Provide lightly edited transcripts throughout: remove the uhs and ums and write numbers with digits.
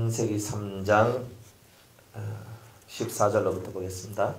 창세기 3장 14절로부터 보겠습니다.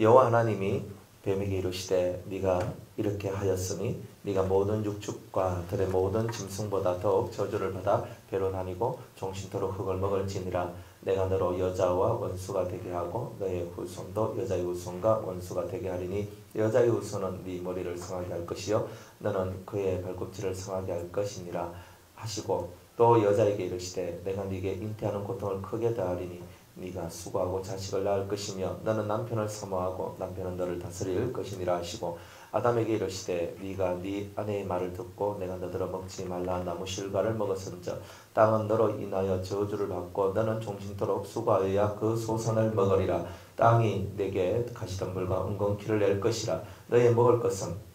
여호와 하나님이 뱀에게 이르시되 네가 이렇게 하였으니 네가 모든 육축과 들의 모든 짐승보다 더욱 저주를 받아 배로 다니고 종신토록 흙을 먹을지니라. 내가 너로 여자와 원수가 되게 하고 너의 후손도 여자의 후손과 원수가 되게 하리니 여자의 후손은 네 머리를 상하게 할 것이요 너는 그의 발꿈치를 상하게 할 것이니라 하시고, 또 여자에게 이르시되 내가 네게 잉태하는 고통을 크게 더하리니 네가 수고하고 자식을 낳을 것이며 너는 남편을 사모하고 남편은 너를 다스릴 것이니라 하시고, 아담에게 이르시되 네가 네 아내의 말을 듣고 내가 너더러 먹지 말라 한 나무 실과를 먹었은즉 땅은 너로 인하여 저주를 받고 너는 종신토록 수고하여야 그 소산을 먹으리라. 땅이 내게 가시덤불과 은근키를 낼 것이라. 너의 먹을 것은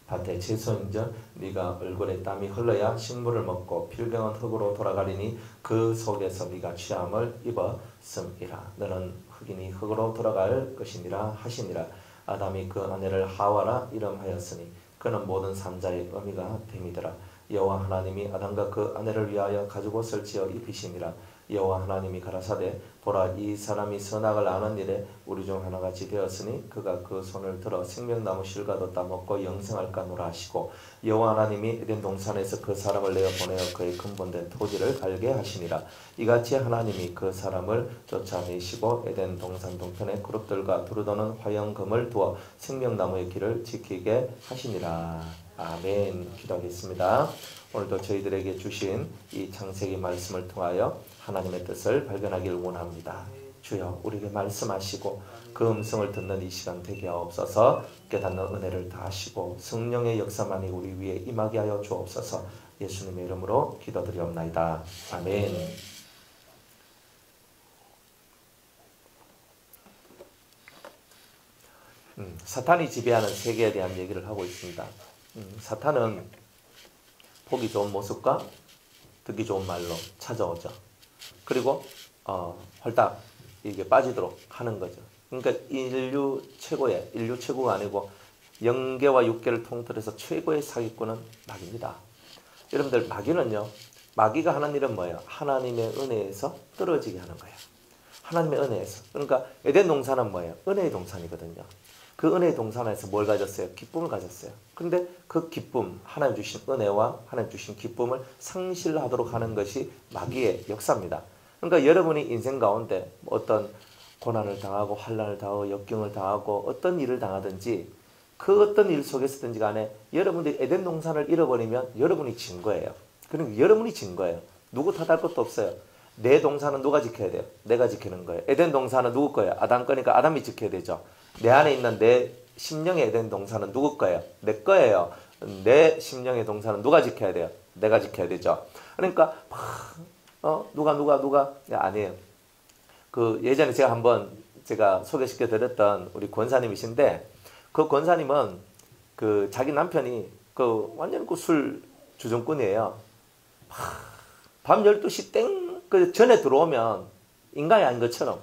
밭의 채소인즉 네가 얼굴에 땀이 흘러야 식물을 먹고 필경은 흙으로 돌아가리니 그 속에서 네가 취함을 입었음이라. 너는 흙이니 흙으로 돌아갈 것이니라 하시니라. 아담이 그 아내를 하와라 이름하였으니 그는 모든 산자의 어미가 됨이더라. 여호와 하나님이 아담과 그 아내를 위하여 가죽옷을 지어 입히시니라. 여호와 하나님이 가라사대 보라, 이 사람이 선악을 아는 일에 우리 중 하나같이 되었으니 그가 그 손을 들어 생명나무 실과도 따먹고 영생할까노라 하시고, 여호와 하나님이 에덴 동산에서 그 사람을 내어 보내어 그의 근본된 토지를 갈게 하시니라. 이같이 하나님이 그 사람을 쫓아내시고 에덴 동산 동편에 그룹들과 두루도는 화영금을 두어 생명나무의 길을 지키게 하시니라. 아멘. 기도하겠습니다. 오늘도 저희들에게 주신 이 창세기 말씀을 통하여 하나님의 뜻을 발견하기를 원합니다. 주여, 우리에게 말씀하시고 그 음성을 듣는 이 시간 되게 하옵소서. 깨닫는 은혜를 다하시고 성령의 역사만이 우리 위에 임하게 하여 주옵소서. 예수님의 이름으로 기도드리옵나이다. 아멘. 사탄이 지배하는 세계에 대한 얘기를 하고 있습니다. 사탄은 보기 좋은 모습과 듣기 좋은 말로 찾아오죠. 그리고 홀딱 이게 빠지도록 하는 거죠. 그러니까 인류 최고가 아니고 영계와 육계를 통틀어서 최고의 사기꾼은 마귀입니다. 여러분들, 마귀가 하는 일은 뭐예요? 하나님의 은혜에서 떨어지게 하는 거예요. 하나님의 은혜에서. 그러니까 에덴 동산은 뭐예요? 은혜의 동산이거든요. 그 은혜의 동산에서 뭘 가졌어요? 기쁨을 가졌어요. 그런데 그 기쁨, 하나님 주신 은혜와 하나님 주신 기쁨을 상실하도록 하는 것이 마귀의 역사입니다. 그러니까 여러분이 인생 가운데 어떤 고난을 당하고 환난을 당하고 역경을 당하고 어떤 일을 당하든지 그 어떤 일 속에서든지 간에 여러분들이 에덴 동산을 잃어버리면 여러분이 진 거예요. 그러니까 여러분이 진 거예요. 누구 탓할 것도 없어요. 내 동산은 누가 지켜야 돼요? 내가 지키는 거예요. 에덴 동산은 누구 거예요? 아담 거니까 아담이 지켜야 되죠. 내 안에 있는 내 심령의 에덴 동산은 누구 거예요? 내 거예요. 내 심령의 동산은 누가 지켜야 돼요? 내가 지켜야 되죠. 그러니까 누가 아니에요. 그 예전에 제가 소개시켜 드렸던 우리 권사님이신데, 그 권사님은 그 자기 남편이 그 완전 그 술 주정꾼이에요. 밤 12시 그 전에 들어오면 인간이 아닌 것처럼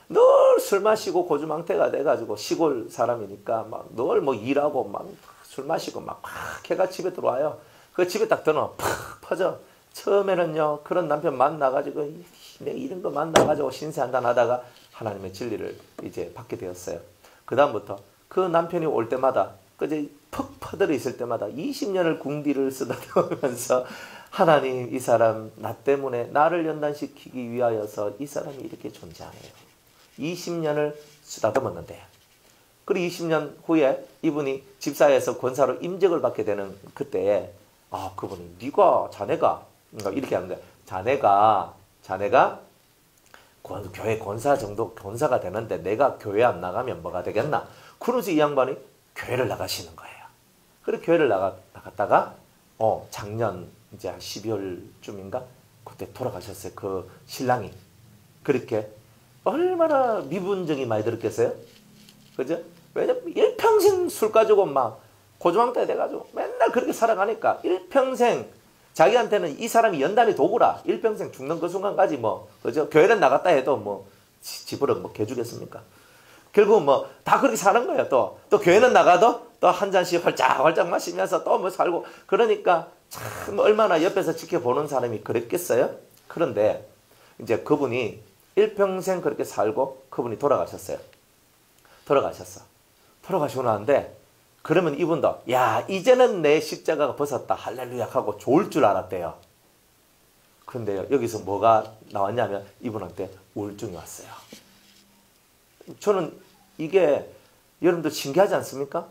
늘 술 마시고 고주망태가 돼가지고, 시골 사람이니까 막 늘 뭐 일하고 막 술 마시고 막 걔가 집에 들어와요. 그 집에 딱 들어오면 팍 퍼져. 처음에는요, 그런 남편 만나가지고 내 이런 거 만나가지고 신세한탄 하다가 하나님의 진리를 이제 받게 되었어요. 그 다음부터 그 남편이 올 때마다 그제 퍽 퍼들어 있을 때마다 20년을 궁디를 쓰다듬으면서 하나님, 이 사람 나 때문에 나를 연단시키기 위하여서 이 사람이 이렇게 존재하네요. 20년을 쓰다듬었는데, 그리고 20년 후에 이분이 집사에서 권사로 임직을 받게 되는 그때에 그분이 자네가 이렇게 하는 거야. 자네가 교회 권사 정도 권사가 되는데 내가 교회 안 나가면 뭐가 되겠나? 그러면서 이 양반이 교회를 나가시는 거예요. 그리고 교회를 나갔다가 작년 이제 12월쯤인가 그때 돌아가셨어요. 그 신랑이. 그렇게 얼마나 미분정이 많이 들었겠어요? 그죠? 왜냐면 일평생 술 가지고 막 고주망태 돼가지고 맨날 그렇게 살아가니까 일평생 자기한테는 이 사람이 연단의 도구라. 일평생 죽는 그 순간까지 그죠? 교회를 나갔다 해도 집으로 개주겠습니까? 결국 다 그렇게 사는 거예요. 또 교회는 나가도 또 한 잔씩 활짝 마시면서 또 살고. 그러니까 참 얼마나 옆에서 지켜보는 사람이 그랬겠어요? 그런데 이제 그분이 일평생 그렇게 살고 그분이 돌아가셨어요. 돌아가시고 나는데 그러면 이분도 야 이제는 내 십자가가 벗었다 할렐루야 하고 좋을 줄 알았대요. 그런데요 여기서 뭐가 나왔냐면 이분한테 우울증이 왔어요. 저는 이게 여러분들 신기하지 않습니까?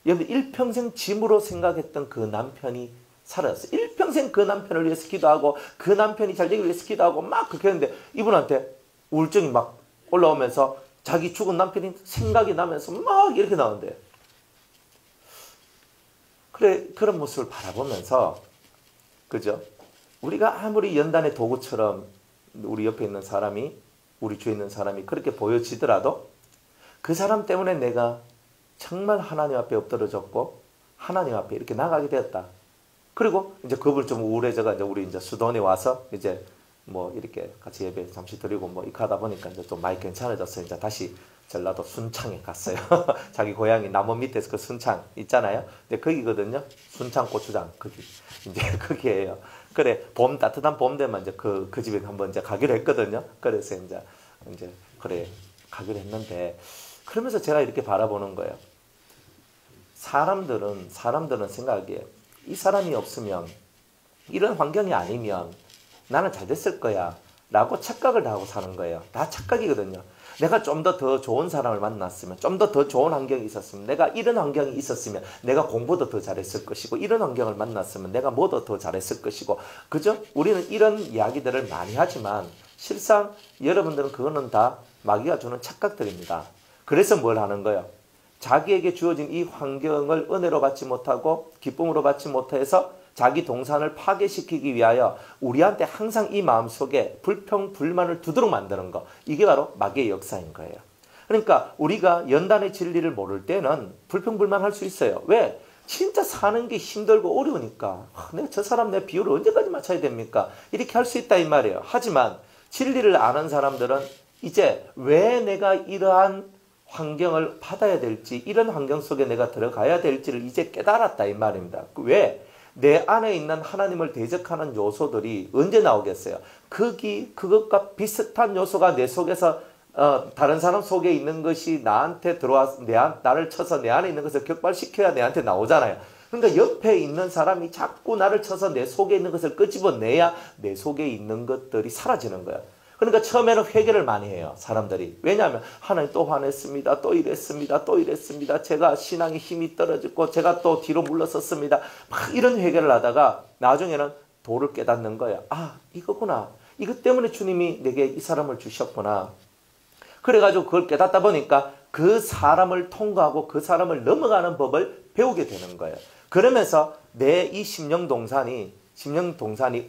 여러분들 일평생 짐으로 생각했던 그 남편이 사라졌어요. 일평생 그 남편을 위해서 기도하고 그 남편이 잘 되기 위해서 기도하고 막 그렇게 했는데 이분한테 우울증이 막 올라오면서 자기 죽은 남편이 생각이 나면서 막 이렇게 나오는데 그래 그런 모습을 바라보면서 그죠? 우리가 아무리 연단의 도구처럼 우리 옆에 있는 사람이 우리 주위에 있는 사람이 그렇게 보여지더라도 그 사람 때문에 내가 정말 하나님 앞에 엎드러졌고 하나님 앞에 이렇게 나가게 되었다. 그리고 이제 그분 좀 우울해져가 이제 우리 이제 수도원에 와서 이제 뭐 이렇게 같이 예배 잠시 드리고 뭐 이렇게 하다 보니까 이제 좀 많이 괜찮아졌어요. 이제 다시 전라도 순창에 갔어요. 자기 고향이 나무 밑에서 그 순창 있잖아요. 근데 거기거든요. 순창 고추장 거기 이제 거기에요. 그래 봄 따뜻한 봄 되면 이제 그 집에 한번 이제 가기로 했거든요. 그래서 이제 그래 가기로 했는데 그러면서 제가 이렇게 바라보는 거예요. 사람들은 생각하기에 이 사람이 없으면 이런 환경이 아니면 나는 잘 됐을 거야 라고 착각을 다 하고 사는 거예요. 다 착각이거든요. 내가 좀 더 좋은 사람을 만났으면 좀 더 좋은 환경이 있었으면 내가 이런 환경이 있었으면 내가 공부도 더 잘했을 것이고 이런 환경을 만났으면 내가 뭐도 더 잘했을 것이고 그죠? 우리는 이런 이야기들을 많이 하지만 실상 여러분들은 그거는 다 마귀가 주는 착각들입니다. 그래서 뭘 하는 거예요? 자기에게 주어진 이 환경을 은혜로 받지 못하고 기쁨으로 받지 못해서 자기 동산을 파괴시키기 위하여 우리한테 항상 이 마음속에 불평, 불만을 두도록 만드는 거. 이게 바로 마귀의 역사인 거예요. 그러니까 우리가 연단의 진리를 모를 때는 불평, 불만할 수 있어요. 왜? 진짜 사는 게 힘들고 어려우니까. 내가 저 사람 내 비율을 언제까지 맞춰야 됩니까? 이렇게 할 수 있다 이 말이에요. 하지만 진리를 아는 사람들은 이제 왜 내가 이러한 환경을 받아야 될지 이런 환경 속에 내가 들어가야 될지를 이제 깨달았다 이 말입니다. 왜? 내 안에 있는 하나님을 대적하는 요소들이 언제 나오겠어요? 그것과 비슷한 요소가 내 속에서 다른 사람 속에 있는 것이 나한테 들어와서 나를 쳐서 내 안에 있는 것을 격발시켜야 내한테 나오잖아요. 그러니까 옆에 있는 사람이 자꾸 나를 쳐서 내 속에 있는 것을 끄집어내야 내 속에 있는 것들이 사라지는 거예요. 그러니까 처음에는 회개를 많이 해요. 사람들이. 왜냐하면 하나님 또 화냈습니다. 또 이랬습니다. 제가 신앙의 힘이 떨어졌고 제가 또 뒤로 물러섰습니다. 막 이런 회개를 하다가 나중에는 도를 깨닫는 거예요. 아 이거구나. 이것 때문에 주님이 내게 이 사람을 주셨구나. 그래가지고 그걸 깨닫다 보니까 그 사람을 통과하고 그 사람을 넘어가는 법을 배우게 되는 거예요. 그러면서 내 이 심령 동산이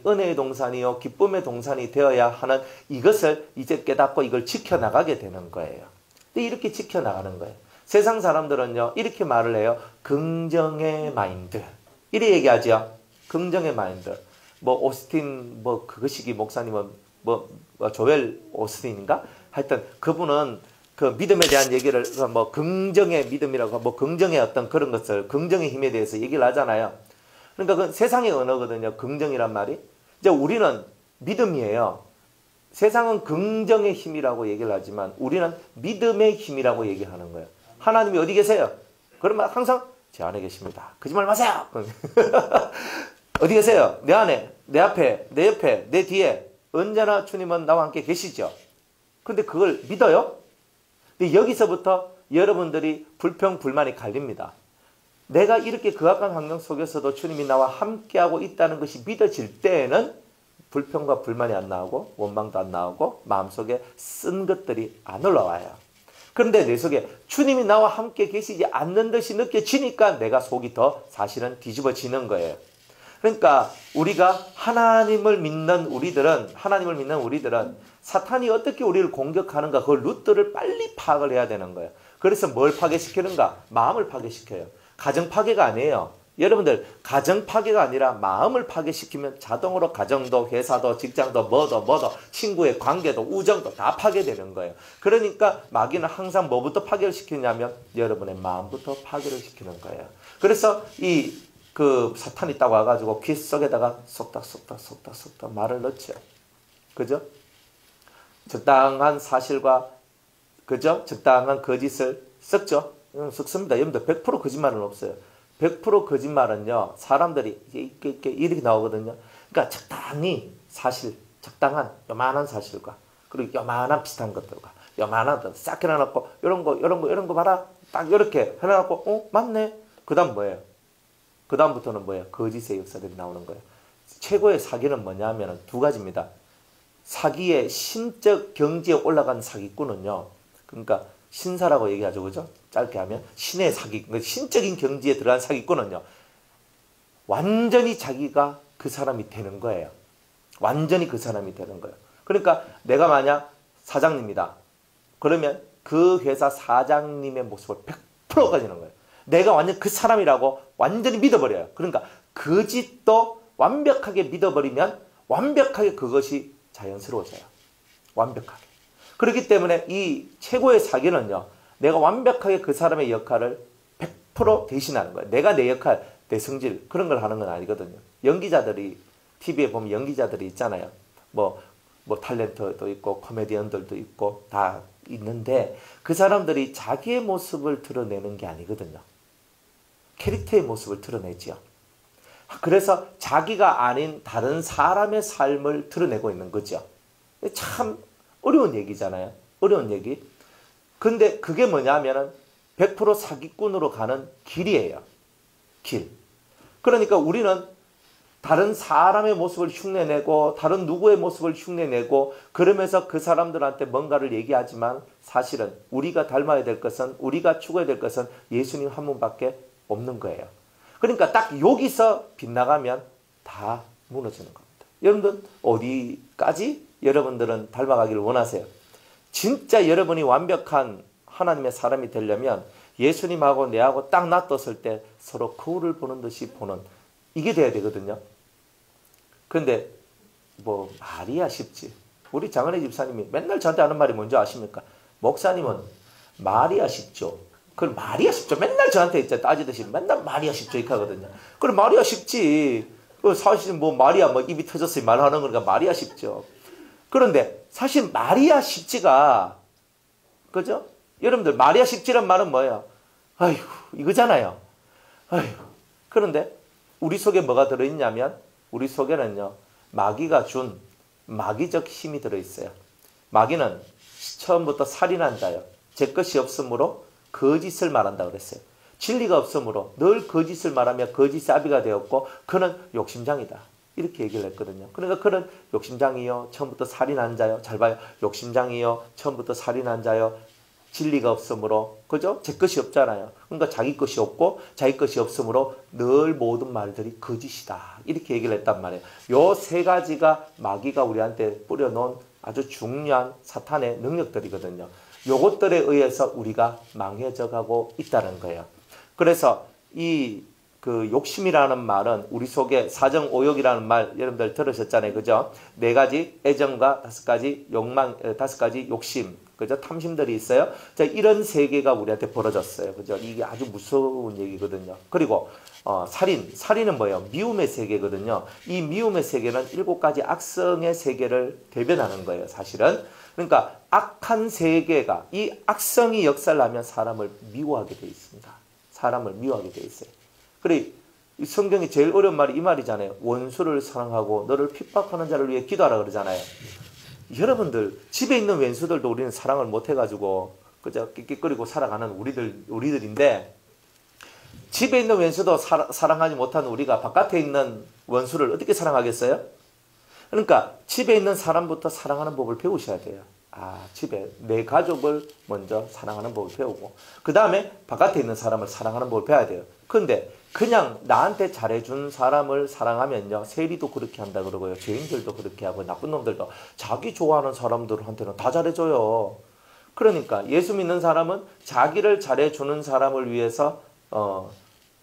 은혜의 동산이요 기쁨의 동산이 되어야 하는 이것을 이제 깨닫고 이걸 지켜나가게 되는 거예요. 이렇게 지켜나가는 거예요. 세상 사람들은요 이렇게 말을 해요. 긍정의 마인드 이렇게 얘기하죠. 긍정의 마인드. 뭐 오스틴 뭐 그것이기 목사님은 뭐 조엘 오스틴인가? 하여튼 그분은 그 믿음에 대한 얘기를 뭐 긍정의 믿음이라고 뭐 긍정의 어떤 그런 것을 긍정의 힘에 대해서 얘기를 하잖아요. 그러니까 그 세상의 언어거든요. 긍정이란 말이. 이제 우리는 믿음이에요. 세상은 긍정의 힘이라고 얘기를 하지만 우리는 믿음의 힘이라고 얘기하는 거예요. 하나님이 어디 계세요? 그러면 항상 제 안에 계십니다. 거짓말 마세요. 어디 계세요? 내 안에, 내 앞에, 내 옆에, 내 뒤에 언제나 주님은 나와 함께 계시죠. 근데 그걸 믿어요? 근데 여기서부터 여러분들이 불평, 불만이 갈립니다. 내가 이렇게 극악한 환경 속에서도 주님이 나와 함께하고 있다는 것이 믿어질 때에는 불평과 불만이 안 나오고 원망도 안 나오고 마음속에 쓴 것들이 안 올라와요. 그런데 내 속에 주님이 나와 함께 계시지 않는 듯이 느껴지니까 내가 속이 더 사실은 뒤집어지는 거예요. 그러니까 우리가 하나님을 믿는 우리들은 사탄이 어떻게 우리를 공격하는가 그 루트를 빨리 파악을 해야 되는 거예요. 그래서 뭘 파괴시키는가? 마음을 파괴시켜요. 가정 파괴가 아니에요. 여러분들 가정 파괴가 아니라 마음을 파괴시키면 자동으로 가정도 회사도 직장도 뭐도 친구의 관계도 우정도 다 파괴되는 거예요. 그러니까 마귀는 항상 뭐부터 파괴를 시키냐면 여러분의 마음부터 파괴를 시키는 거예요. 그래서 그 사탄이 딱 와가지고 귀 속에다가 속닥 말을 넣죠. 그죠? 적당한 사실과 그죠? 적당한 거짓을 섞죠. 섞습니다. 여러분들 100% 거짓말은 없어요. 100% 거짓말은요, 사람들이 이렇게 나오거든요. 그러니까 적당히 사실, 적당한 요만한 사실과 그리고 요만한 비슷한 것들과 요만한 것들 싹 해놔놓고 이런 거 봐라. 딱 이렇게 해놔놓고 맞네. 그 다음 뭐예요? 그 다음부터는 뭐예요? 거짓의 역사들이 나오는 거예요. 최고의 사기는 뭐냐면 두 가지입니다. 사기의 신적 경지에 올라간 사기꾼은요. 그러니까 신사라고 얘기하죠. 그죠? 짧게 하면 신의 사기, 신적인 경지에 들어간 사기꾼은요. 완전히 자기가 그 사람이 되는 거예요. 완전히 그 사람이 되는 거예요. 그러니까 내가 만약 사장님이다. 그러면 그 회사 사장님의 모습을 100% 가지는 거예요. 내가 완전 그 사람이라고 완전히 믿어버려요. 그러니까 거짓도 완벽하게 믿어버리면 완벽하게 그것이 자연스러워져요. 완벽하게. 그렇기 때문에 이 최고의 사기는요. 내가 완벽하게 그 사람의 역할을 100% 대신하는 거예요. 내가 내 역할, 내 성질 그런 걸 하는 건 아니거든요. 연기자들이 TV에 보면 연기자들이 있잖아요. 뭐 탤런트도 있고 코미디언들도 있고 다 있는데 그 사람들이 자기의 모습을 드러내는 게 아니거든요. 캐릭터의 모습을 드러내지요. 그래서 자기가 아닌 다른 사람의 삶을 드러내고 있는 거죠. 참 어려운 얘기잖아요. 어려운 얘기. 근데 그게 뭐냐면은 100% 사기꾼으로 가는 길이에요. 길. 그러니까 우리는 다른 사람의 모습을 흉내내고 다른 누구의 모습을 흉내내고 그러면서 그 사람들한테 뭔가를 얘기하지만 사실은 우리가 닮아야 될 것은 우리가 추구해야 될 것은 예수님 한 분밖에 없는 거예요. 그러니까 딱 여기서 빗나가면 다 무너지는 겁니다. 여러분들 어디까지 여러분들은 닮아가기를 원하세요? 진짜 여러분이 완벽한 하나님의 사람이 되려면 예수님하고 내하고 딱 놔뒀을 때 서로 거울을 보는 듯이 보는 이게 돼야 되거든요. 근데 뭐 말이야 쉽지. 우리 장은혜 집사님이 맨날 저한테 하는 말이 뭔지 아십니까? 목사님은 말이야 쉽죠. 그걸 말이야 쉽죠. 맨날 저한테 이제 따지듯이 맨날 말이야 쉽죠 이렇게 하거든요. 그래 말이야 쉽지. 사실 뭐 말이야 뭐 입이 터졌으니 말하는 거니까 말이야 쉽죠. 그런데 사실 말이야 쉽지가 그죠? 여러분들 말이야 쉽지란 말은 뭐예요? 아이고 이거잖아요. 아이고. 그런데 우리 속에 뭐가 들어있냐면 우리 속에는요. 마귀가 준 마귀적 힘이 들어있어요. 마귀는 처음부터 살인한 자요. 제 것이 없으므로 거짓을 말한다 그랬어요. 진리가 없으므로 늘 거짓을 말하며 거짓의 아비가 되었고 그는 욕심장이다. 이렇게 얘기를 했거든요. 그러니까 그는 욕심장이요. 처음부터 살인한 자요. 잘 봐요. 욕심장이요. 처음부터 살인한 자요. 진리가 없으므로 그죠? 제 것이 없잖아요. 그러니까 자기 것이 없고 자기 것이 없으므로 늘 모든 말들이 거짓이다. 이렇게 얘기를 했단 말이에요. 요 세 가지가 마귀가 우리한테 뿌려놓은 아주 중요한 사탄의 능력들이거든요. 요것들에 의해서 우리가 망해져 가고 있다는 거예요. 그래서 이 그 욕심이라는 말은 우리 속에 사정오욕이라는 말 여러분들 들으셨잖아요. 그죠? 4가지 애정과 5가지 욕망, 5가지 욕심, 그죠? 탐심들이 있어요. 자, 이런 세계가 우리한테 벌어졌어요. 그죠? 이게 아주 무서운 얘기거든요. 그리고 살인은 뭐예요? 미움의 세계거든요. 이 미움의 세계는 7가지 악성의 세계를 대변하는 거예요. 사실은. 그러니까 악한 세계가 이 악성이 역사를 하면 사람을 미워하게 돼 있습니다. 사람을 미워하게 돼 있어요. 그래 이 성경이 제일 어려운 말이 이 말이잖아요. 원수를 사랑하고 너를 핍박하는 자를 위해 기도하라 그러잖아요. 여러분들 집에 있는 왼수들도 우리는 사랑을 못 해가지고 그저 끽끽거리고 살아가는 우리들인데 집에 있는 왼수도 사랑하지 못하는 우리가 바깥에 있는 원수를 어떻게 사랑하겠어요? 그러니까 집에 있는 사람부터 사랑하는 법을 배우셔야 돼요. 집에 내 가족을 먼저 사랑하는 법을 배우고 그 다음에 바깥에 있는 사람을 사랑하는 법을 배워야 돼요. 근데 그냥 나한테 잘해준 사람을 사랑하면요. 세리도 그렇게 한다 그러고요. 죄인들도 그렇게 하고 나쁜 놈들도 자기 좋아하는 사람들한테는 다 잘해줘요. 그러니까 예수 믿는 사람은 자기를 잘해주는 사람을 위해서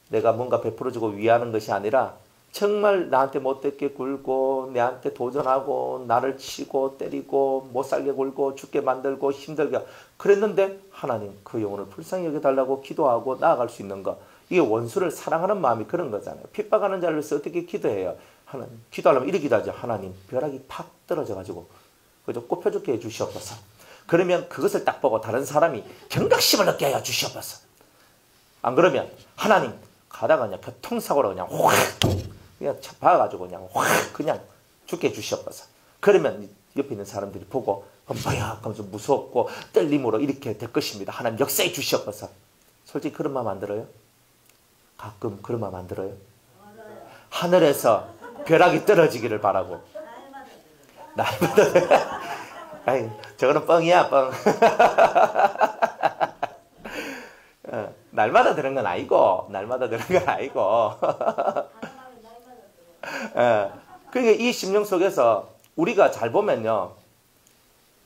내가 뭔가 베풀어주고 위하는 것이 아니라 정말 나한테 못되게 굴고 내한테 도전하고 나를 치고 때리고 못살게 굴고 죽게 만들고 힘들게 그랬는데 하나님 그 영혼을 불쌍히 여겨달라고 기도하고 나아갈 수 있는 거 이게 원수를 사랑하는 마음이 그런 거잖아요. 핍박하는 자를 위해서 어떻게 기도해요? 하나님 기도하려면 이렇게 기도하죠. 하나님 벼락이 팍 떨어져 가지고 그죠? 꼽혀죽게 해주시옵소서. 그러면 그것을 딱 보고 다른 사람이 경각심을 얻게 하여 주시옵소서. 안 그러면 하나님 가다가 그냥 교통사고로 그냥 확 그냥 박아가지고 그냥 확 그냥 죽게 해주시옵소서. 그러면 옆에 있는 사람들이 보고 뭐야 하면서 무섭고 떨림으로 이렇게 될 것입니다. 하나님 역사해 주시옵소서. 솔직히 그런 마음 안 들어요? 가끔 그런 마음 안 들어요? 하늘에서 벼락이 떨어지기를 바라고. 날마다 아이, 저거는 뻥이야, 뻥. 날마다 들은 건 아니고, 날마다 들은 건 아니고. 그러니까 이 심령 속에서 우리가 잘 보면요,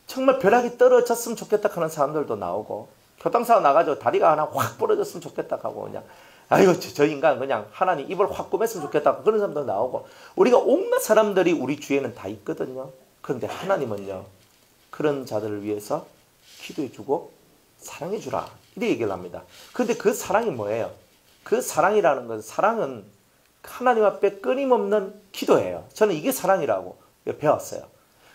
정말 벼락이 떨어졌으면 좋겠다 하는 사람들도 나오고, 교통사고 나가지고 다리가 하나 확 부러졌으면 좋겠다 하고, 그냥, 아이고, 저 인간 그냥 하나님 입을 확 꾸몄으면 좋겠다 하고 그런 사람도 나오고, 우리가 온갖 사람들이 우리 주위에는 다 있거든요. 그런데 하나님은요, 그런 자들을 위해서 기도해주고 사랑해주라. 이렇게 얘기를 합니다. 그런데 그 사랑이 뭐예요? 그 사랑이라는 건, 사랑은 하나님 앞에 끊임없는 기도예요. 저는 이게 사랑이라고 배웠어요.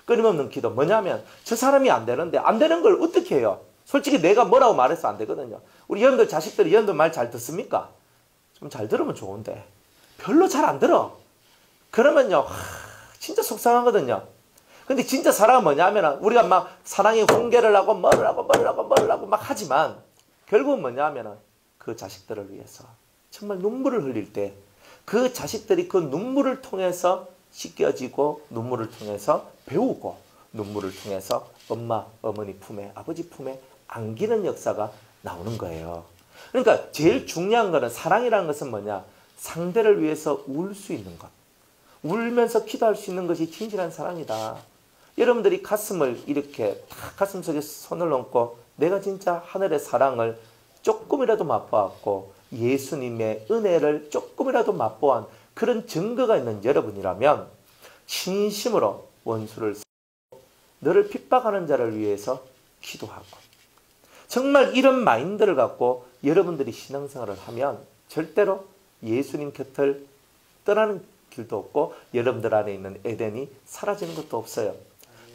끊임없는 기도. 뭐냐면 저 사람이 안 되는데 안 되는 걸 어떻게 해요? 솔직히 내가 뭐라고 말해서 안 되거든요. 우리 여러분들 자식들이 여러분들 말 잘 듣습니까? 좀 잘 들으면 좋은데 별로 잘 안 들어. 그러면요 진짜 속상하거든요. 근데 진짜 사랑은 뭐냐면 우리가 막 사랑의 훈계를 하고 뭐를 하고 막 하지만 결국은 뭐냐면 그 자식들을 위해서 정말 눈물을 흘릴 때 그 자식들이 그 눈물을 통해서 씻겨지고 눈물을 통해서 배우고 눈물을 통해서 엄마, 어머니 품에, 아버지 품에 안기는 역사가 나오는 거예요. 그러니까 제일 중요한 거는, 사랑이라는 것은 뭐냐? 상대를 위해서 울 수 있는 것. 울면서 기도할 수 있는 것이 진실한 사랑이다. 여러분들이 가슴을 이렇게 탁 가슴 속에 손을 얹고 내가 진짜 하늘의 사랑을 조금이라도 맛보았고 예수님의 은혜를 조금이라도 맛보한 그런 증거가 있는 여러분이라면 진심으로 원수를 사랑하고 너를 핍박하는 자를 위해서 기도하고, 정말 이런 마인드를 갖고 여러분들이 신앙생활을 하면 절대로 예수님 곁을 떠나는 길도 없고 여러분들 안에 있는 에덴이 사라지는 것도 없어요.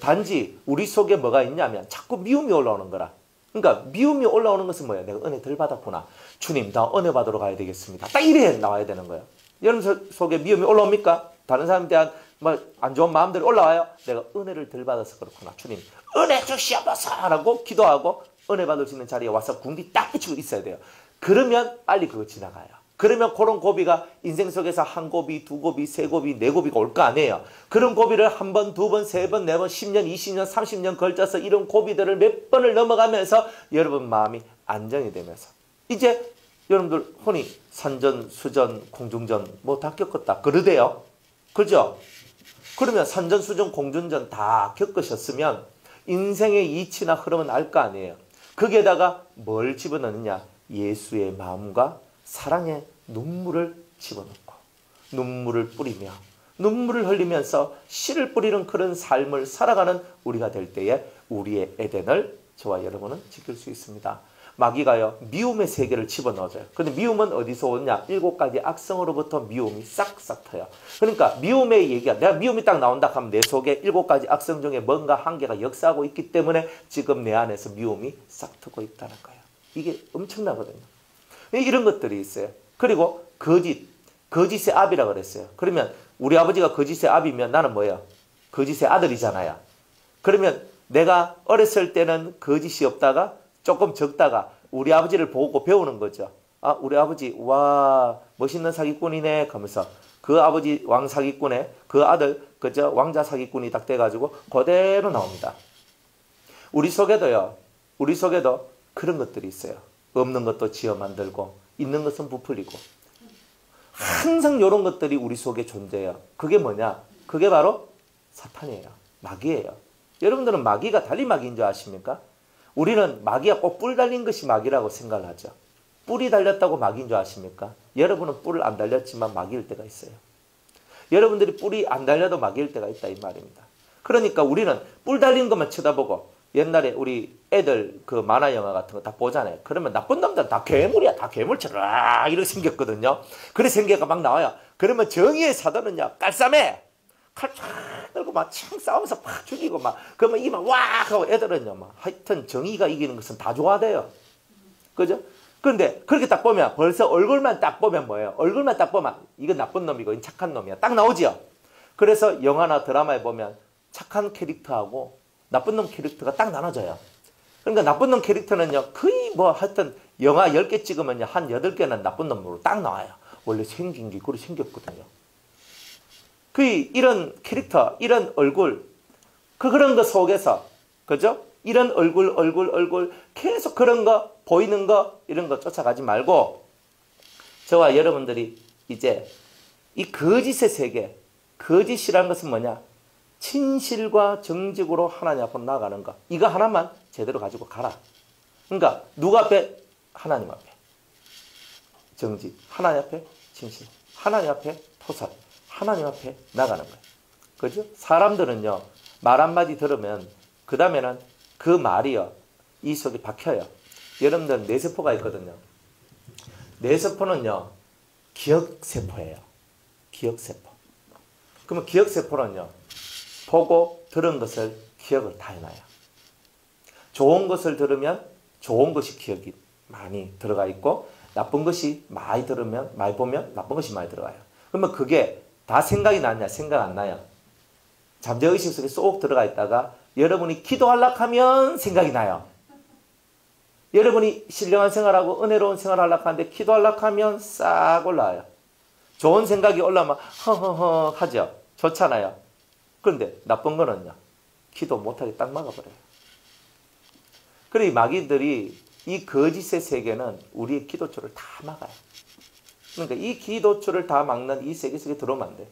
단지 우리 속에 뭐가 있냐면 자꾸 미움이 올라오는 거라. 그러니까 미움이 올라오는 것은 뭐예요? 내가 은혜 덜 받았구나. 주님, 나 은혜 받으러 가야 되겠습니다. 딱 이래 나와야 되는 거예요. 여러분 속에 미움이 올라옵니까? 다른 사람에 대한 뭐 안 좋은 마음들이 올라와요? 내가 은혜를 덜 받아서 그렇구나. 주님, 은혜 주시옵소서 하고 기도하고 은혜 받을 수 있는 자리에 와서 궁디 딱 붙이고 있어야 돼요. 그러면 빨리 그거 지나가요. 그러면 그런 고비가 인생 속에서 한 고비, 두 고비, 세 고비, 네 고비가 올 거 아니에요. 그런 고비를 한 번, 두 번, 세 번, 네 번, 10년, 20년, 30년 걸쳐서 이런 고비들을 몇 번을 넘어가면서 여러분 마음이 안정이 되면서 이제 여러분들 흔히 산전, 수전, 공중전 뭐 다 겪었다 그러대요. 그죠? 그러면 산전, 수전, 공중전 다 겪으셨으면 인생의 이치나 흐름은 알 거 아니에요. 거기에다가 뭘 집어넣느냐? 예수의 마음과 사랑의 눈물을 집어넣고 눈물을 뿌리며 눈물을 흘리면서 씨를 뿌리는 그런 삶을 살아가는 우리가 될 때에 우리의 에덴을 저와 여러분은 지킬 수 있습니다. 마귀가요 미움의 세계를 집어넣어줘요. 그런데 미움은 어디서 오냐? 7가지 악성으로부터 미움이 싹싹 터요. 그러니까 미움의 얘기가, 내가 미움이 딱 나온다 하면 내 속에 7가지 악성 중에 뭔가 한 개가 역사하고 있기 때문에 지금 내 안에서 미움이 싹 트고 있다는 거예요. 이게 엄청나거든요. 이런 것들이 있어요. 그리고 거짓의 압이라고 그랬어요. 그러면 우리 아버지가 거짓의 압이면 나는 뭐예요? 거짓의 아들이잖아요. 그러면 내가 어렸을 때는 거짓이 없다가 조금 적다가 우리 아버지를 보고 배우는 거죠. 아, 우리 아버지 와 멋있는 사기꾼이네 하면서 그 아버지 왕 사기꾼의 그 아들 그저 왕자 사기꾼이 딱 돼가지고 그대로 나옵니다. 우리 속에도 그런 것들이 있어요. 없는 것도 지어 만들고 있는 것은 부풀리고 항상 이런 것들이 우리 속에 존재해요. 그게 뭐냐? 그게 바로 사탄이에요. 마귀예요. 여러분들은 마귀가 달리 마귀인 줄 아십니까? 우리는 마귀가 꼭 뿔 달린 것이 마귀라고 생각을 하죠. 뿔이 달렸다고 마귀인 줄 아십니까? 여러분은 뿔을 안 달렸지만 마귀일 때가 있어요. 여러분들이 뿔이 안 달려도 마귀일 때가 있다 이 말입니다. 그러니까 우리는 뿔 달린 것만 쳐다보고 옛날에 우리 애들 그 만화 영화 같은 거 다 보잖아요. 그러면 나쁜 놈들은 다 괴물이야. 다 괴물처럼 이렇게 생겼거든요. 그래 생겨가 막 나와요. 그러면 정의의 사도는요. 깔쌈해. 칼 쫙 들고 막 창 싸우면서 팍 죽이고 막 그러면 이만 와 하고 애들은요 막 하여튼 정의가 이기는 것은 다 좋아돼요. 그죠? 그런데 그렇게 딱 보면 벌써 얼굴만 딱 보면 뭐예요? 얼굴만 딱 보면 이건 나쁜 놈이고 이건 착한 놈이야. 딱 나오죠? 그래서 영화나 드라마에 보면 착한 캐릭터하고 나쁜 놈 캐릭터가 딱 나눠져요. 그러니까 나쁜 놈 캐릭터는요 거의 뭐 하여튼 영화 10개 찍으면요 한 8개는 나쁜 놈으로 딱 나와요. 원래 생긴 게 그렇게 생겼거든요. 거의 이런 캐릭터, 이런 얼굴, 그런 거 속에서, 그죠? 이런 얼굴, 계속 그런 거, 보이는 거, 이런 거 쫓아가지 말고, 저와 여러분들이 이제 이 거짓의 세계, 거짓이라는 것은 뭐냐? 진실과 정직으로 하나님 앞으로 나아가는 거. 이거 하나만 제대로 가지고 가라. 그러니까, 누구 앞에? 하나님 앞에. 정직. 하나님 앞에 진실. 하나님 앞에 토살. 하나님 앞에 나가는 거예요. 그죠? 사람들은요, 말 한마디 들으면, 그 다음에는 그 말이요, 이 속에 박혀요. 여러분들 뇌세포가 있거든요. 뇌세포는요, 기억세포예요. 기억세포. 그러면 기억세포는요, 보고 들은 것을 기억을 다 해놔요. 좋은 것을 들으면 좋은 것이 기억이 많이 들어가 있고, 나쁜 것이 많이 들으면, 많이 보면 나쁜 것이 많이 들어가요. 그러면 그게 다 생각이 나냐? 생각 안 나요. 잠재의식 속에 쏙 들어가 있다가 여러분이 기도하려고 하면 생각이 나요. 여러분이 신령한 생활하고 은혜로운 생활하려고 하는데 기도하려고 하면 싹 올라와요. 좋은 생각이 올라오면 허허허 하죠. 좋잖아요. 그런데 나쁜 거는요. 기도 못하게 딱 막아버려요. 그래 마귀들이 이 거짓의 세계는 우리의 기도처를 다 막아요. 그러니까 이 기도처를 다 막는 이 세계 속에 들어오면 안 돼.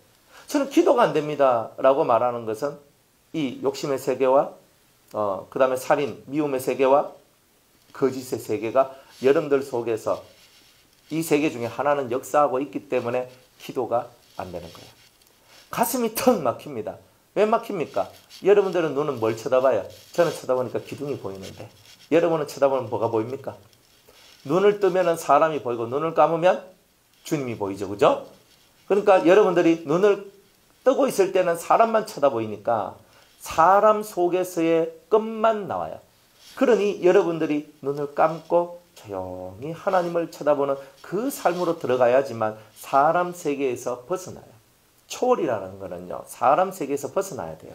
저는 기도가 안 됩니다. 라고 말하는 것은 이 욕심의 세계와 그 다음에 살인, 미움의 세계와 거짓의 세계가 여러분들 속에서 이 세계 중에 하나는 역사하고 있기 때문에 기도가 안 되는 거예요. 가슴이 턱 막힙니다. 왜 막힙니까? 여러분들은 눈은 뭘 쳐다봐요? 저는 쳐다보니까 기둥이 보이는데 여러분은 쳐다보면 뭐가 보입니까? 눈을 뜨면 사람이 보이고 눈을 감으면 주님이 보이죠. 그죠? 그러니까 여러분들이 눈을 뜨고 있을 때는 사람만 쳐다보이니까 사람 속에서의 끝만 나와요. 그러니 여러분들이 눈을 감고 조용히 하나님을 쳐다보는 그 삶으로 들어가야지만 사람 세계에서 벗어나요. 초월이라는 거는요. 사람 세계에서 벗어나야 돼요.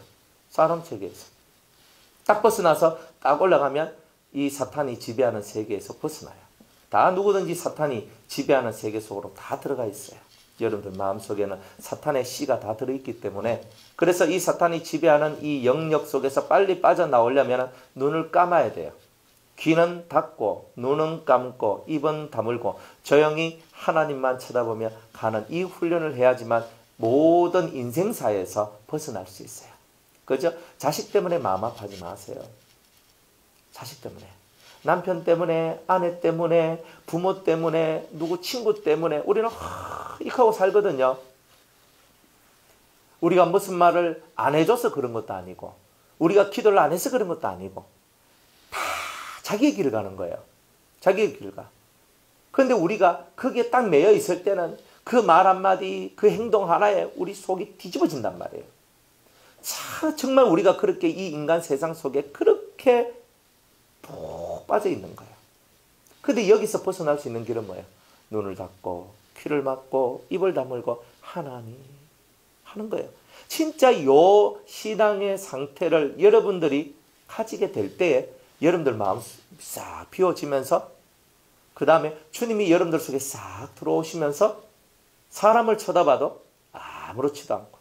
사람 세계에서. 딱 벗어나서 딱 올라가면 이 사탄이 지배하는 세계에서 벗어나요. 다 누구든지 사탄이 지배하는 세계 속으로 다 들어가 있어요. 여러분들 마음속에는 사탄의 씨가 다 들어있기 때문에 그래서 이 사탄이 지배하는 이 영역 속에서 빨리 빠져나오려면 눈을 감아야 돼요. 귀는 닫고 눈은 감고 입은 다물고 조용히 하나님만 쳐다보며 가는 이 훈련을 해야지만 모든 인생사에서 벗어날 수 있어요. 그죠? 자식 때문에 마음 아파하지 마세요. 자식 때문에. 남편 때문에, 아내 때문에, 부모 때문에, 누구 친구 때문에 우리는 이렇게 하고 살거든요. 우리가 무슨 말을 안 해줘서 그런 것도 아니고 우리가 기도를 안 해서 그런 것도 아니고 다 자기의 길을 가는 거예요. 자기의 길을 가. 그런데 우리가 거기에 딱 매여 있을 때는 그 말 한마디, 그 행동 하나에 우리 속이 뒤집어진단 말이에요. 참 정말 우리가 그렇게 이 인간 세상 속에 그렇게 푹 빠져 있는 거예요. 근데 여기서 벗어날 수 있는 길은 뭐예요? 눈을 닫고 귀를 막고 입을 다물고 하나님 하는 거예요. 진짜 요 신앙의 상태를 여러분들이 가지게 될 때에 여러분들 마음 싹 비워지면서 그 다음에 주님이 여러분들 속에 싹 들어오시면서 사람을 쳐다봐도 아무렇지도 않고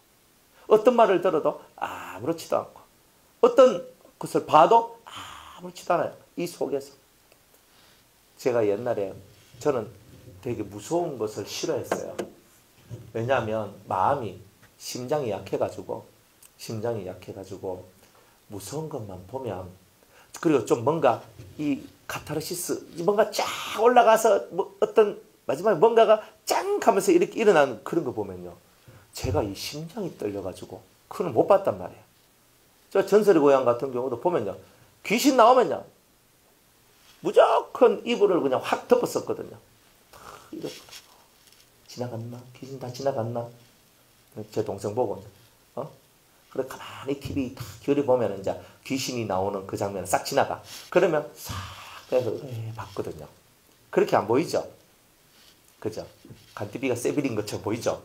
어떤 말을 들어도 아무렇지도 않고 어떤 것을 봐도 아무렇지도 않아요. 이 속에서. 제가 옛날에 저는 되게 무서운 것을 싫어했어요. 왜냐하면 마음이 심장이 약해가지고 무서운 것만 보면 그리고 좀 뭔가 이 카타르시스 뭔가 쫙 올라가서 뭐 어떤 마지막에 뭔가가 짱 하면서 이렇게 일어나는 그런 거 보면요. 제가 이 심장이 떨려가지고 그걸 못 봤단 말이에요. 저 전설의 고향 같은 경우도 보면요. 귀신 나오면요. 무조건 이불을 그냥 확 덮었었거든요. 이렇게 지나갔나? 귀신 다 지나갔나? 제 동생 보고 그래 가만히 TV 딱 기울여 보면 이제 귀신이 나오는 그 장면을 싹 지나가. 그러면 싹 그래서 봤거든요. 그렇게 안 보이죠? 그죠? 간티비가 세빌인 것처럼 보이죠?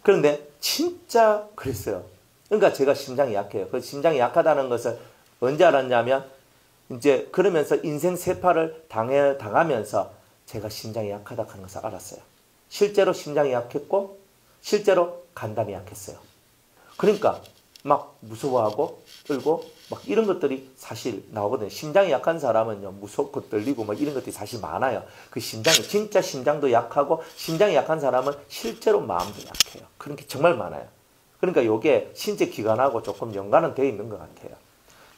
그런데 진짜 그랬어요. 그러니까 제가 심장이 약해요. 그 심장이 약하다는 것을 언제 알았냐면 이제 그러면서 인생 세파를 당하면서 제가 심장이 약하다 하는 것을 알았어요. 실제로 심장이 약했고 실제로 간담이 약했어요. 그러니까 막 무서워하고 떨고 막 이런 것들이 사실 나오거든요. 심장이 약한 사람은요 무섭고 떨리고 막 이런 것들이 사실 많아요. 그 심장이 진짜 심장도 약하고 심장이 약한 사람은 실제로 마음도 약해요. 그런 게 정말 많아요. 그러니까 이게 신체 기관하고 조금 연관은 되어 있는 것 같아요.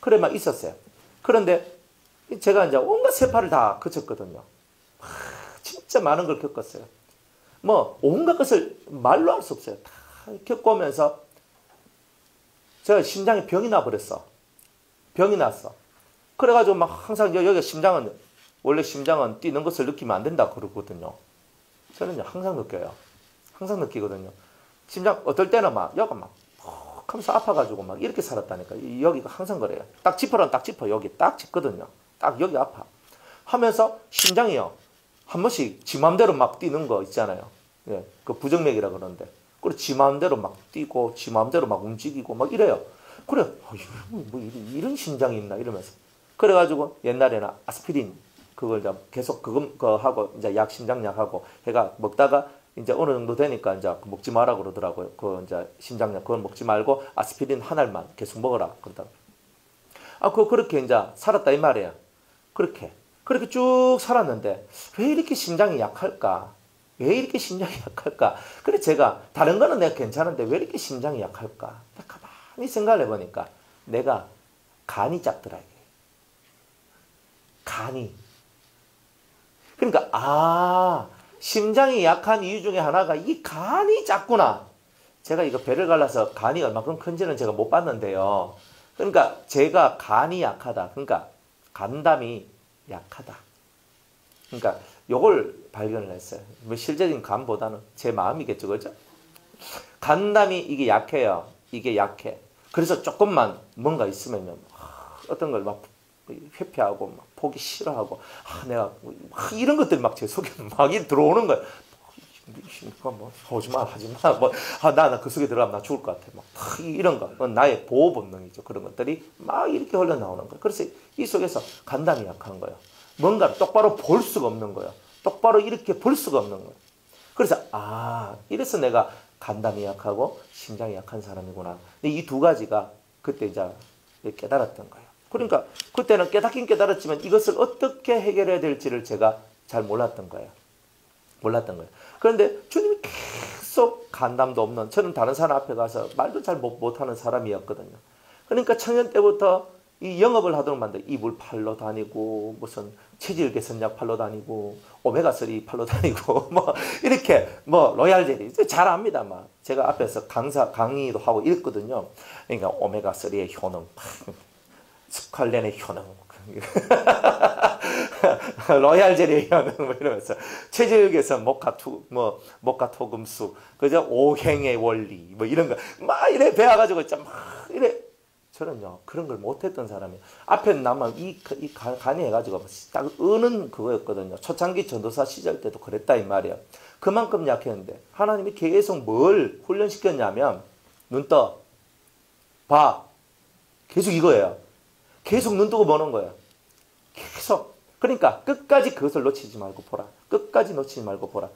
그래 막 있었어요. 그런데 제가 이제 온갖 세파를 다 거쳤거든요. 진짜 많은 걸 겪었어요. 뭐 온갖 것을 말로 할 수 없어요. 다 겪어오면서 제가 심장에 병이 나버렸어. 병이 났어. 그래가지고 막 항상 여기 심장은 원래 심장은 뛰는 것을 느끼면 안 된다 그러거든요. 저는요 항상 느껴요. 항상 느끼거든요. 심장 어떨 때는 막 여기가 막 하면서 아파가지고 막 이렇게 살았다니까. 여기가 항상 그래요. 딱 짚어라면 딱 짚어. 여기 딱 짚거든요. 딱 여기 아파. 하면서 심장이요. 한 번씩 지 마음대로 막 뛰는 거 있잖아요. 예, 그 부정맥이라 그러는데. 그래 지 마음대로 막 뛰고 지 마음대로 막 움직이고 막 이래요. 그래 뭐 이런 심장이 있나 이러면서. 그래가지고 옛날에는 아스피린 그걸 이제 계속 그거 하고 이제 약 심장약하고 해가 먹다가 이제 어느 정도 되니까 이제 먹지 마라 그러더라고요. 그 이제 심장약 그걸 먹지 말고 아스피린 한 알만 계속 먹어라 그러다가. 그렇게 이제 살았다 이 말이에요. 그렇게 쭉 살았는데 왜 이렇게 심장이 약할까? 왜 이렇게 심장이 약할까? 그래 제가 다른 거는 내가 괜찮은데 왜 이렇게 심장이 약할까? 가만히 생각을 해보니까 내가 간이 작더라 이게. 간이. 그러니까 심장이 약한 이유 중에 하나가 이 간이 작구나. 제가 이거 배를 갈라서 간이 얼마큼 큰지는 제가 못 봤는데요. 그러니까 제가 간이 약하다. 그러니까 간담이 약하다. 그러니까 요걸 발견을 했어요. 뭐 실제적인 간보다는 제 마음이겠죠. 그죠? 간담이 이게 약해요. 이게 약해. 그래서 조금만 뭔가 있으면 어떤 걸 막 회피하고 막 보기 싫어하고 내가 막 이런 것들이 막 제 속에 막 들어오는 거예요. 뭐 하지 마. 뭐 나 그 속에 들어가면 나 죽을 것 같아. 막 이런 거. 나의 보호 본능이죠. 그런 것들이 막 이렇게 흘러나오는 거예요. 그래서 이 속에서 간담이 약한 거예요. 뭔가를 똑바로 볼 수가 없는 거예요. 똑바로 이렇게 볼 수가 없는 거예요. 그래서 이래서 내가 간담이 약하고 심장이 약한 사람이구나. 근데 이 두 가지가 그때 이제 깨달았던 거예요. 그러니까 그때는 깨닫긴 깨달았지만 이것을 어떻게 해결해야 될지를 제가 잘 몰랐던 거예요. 그런데 주님이 계속 간담도 없는, 저는 다른 사람 앞에 가서 말도 잘 못하는 사람이었거든요. 그러니까 청년 때부터 이 영업을 하도록 만든 이불 팔러 다니고 무슨 체질 개선약 팔러 다니고 오메가3 팔러 다니고 뭐 이렇게 뭐 로얄 젤리 잘 압니다. 막 제가 앞에서 강의도 하고 읽거든요. 그러니까 오메가3의 효능, 스칼렌의 효능, 로얄 젤리의 효능 뭐 이러면서 체질 개선 모카토금수 그죠? 오행의 원리 뭐 이런 거 막 이래 배워가지고 막 이래. 저는요 그런 걸 못했던 사람이에요. 앞에 나만 이 간이 해가지고 딱 으는 그거였거든요. 초창기 전도사 시절 때도 그랬다 이 말이에요. 그만큼 약했는데 하나님이 계속 뭘 훈련시켰냐면 눈 떠, 봐, 계속 이거예요. 계속 눈 뜨고 보는 거예요. 계속. 그러니까 끝까지 그것을 놓치지 말고 보라. 끝까지 놓치지 말고 보라.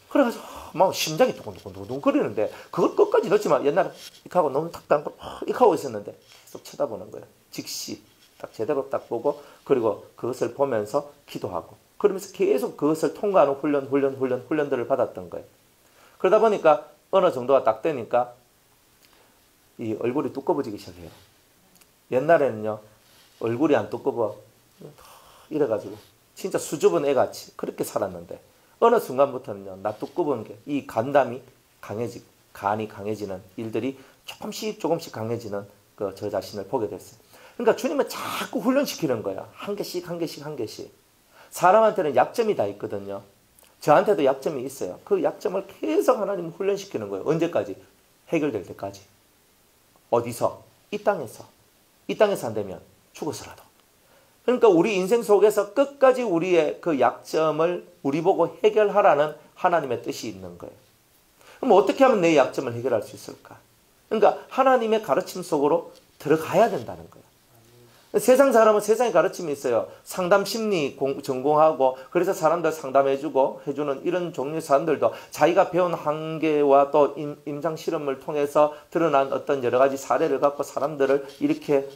그래가지고 막 심장이 두근두근 거리는데 그걸 끝까지 넣지 마. 옛날에 이렇게 하고 너무 탁 담고 이렇게 하고 있었는데 계속 쳐다보는 거예요. 즉시 딱 제대로 딱 보고 그리고 그것을 보면서 기도하고 그러면서 계속 그것을 통과하는 훈련들을 받았던 거예요. 그러다 보니까 어느 정도가 딱 되니까 이 얼굴이 두꺼워지기 시작해요. 옛날에는요 얼굴이 안 두꺼워 이래가지고 진짜 수줍은 애같이 그렇게 살았는데 어느 순간부터는요, 나 두꺼운 게, 이 간이 강해지는 일들이 조금씩 강해지는 저 자신을 보게 됐어요. 그러니까 주님은 자꾸 훈련시키는 거야. 한 개씩. 사람한테는 약점이 다 있거든요. 저한테도 약점이 있어요. 그 약점을 계속 하나님은 훈련시키는 거예요. 언제까지? 해결될 때까지. 어디서? 이 땅에서. 이 땅에서 안 되면 죽어서라도. 그러니까 우리 인생 속에서 끝까지 우리의 그 약점을 우리 보고 해결하라는 하나님의 뜻이 있는 거예요. 그럼 어떻게 하면 내 약점을 해결할 수 있을까? 그러니까 하나님의 가르침 속으로 들어가야 된다는 거예요. 세상 사람은 세상에 가르침이 있어요. 상담 심리 전공하고 그래서 사람들 상담해주고 해주는 이런 종류의 사람들도 자기가 배운 한계와 또 임상 실험을 통해서 드러난 어떤 여러 가지 사례를 갖고 사람들을 이렇게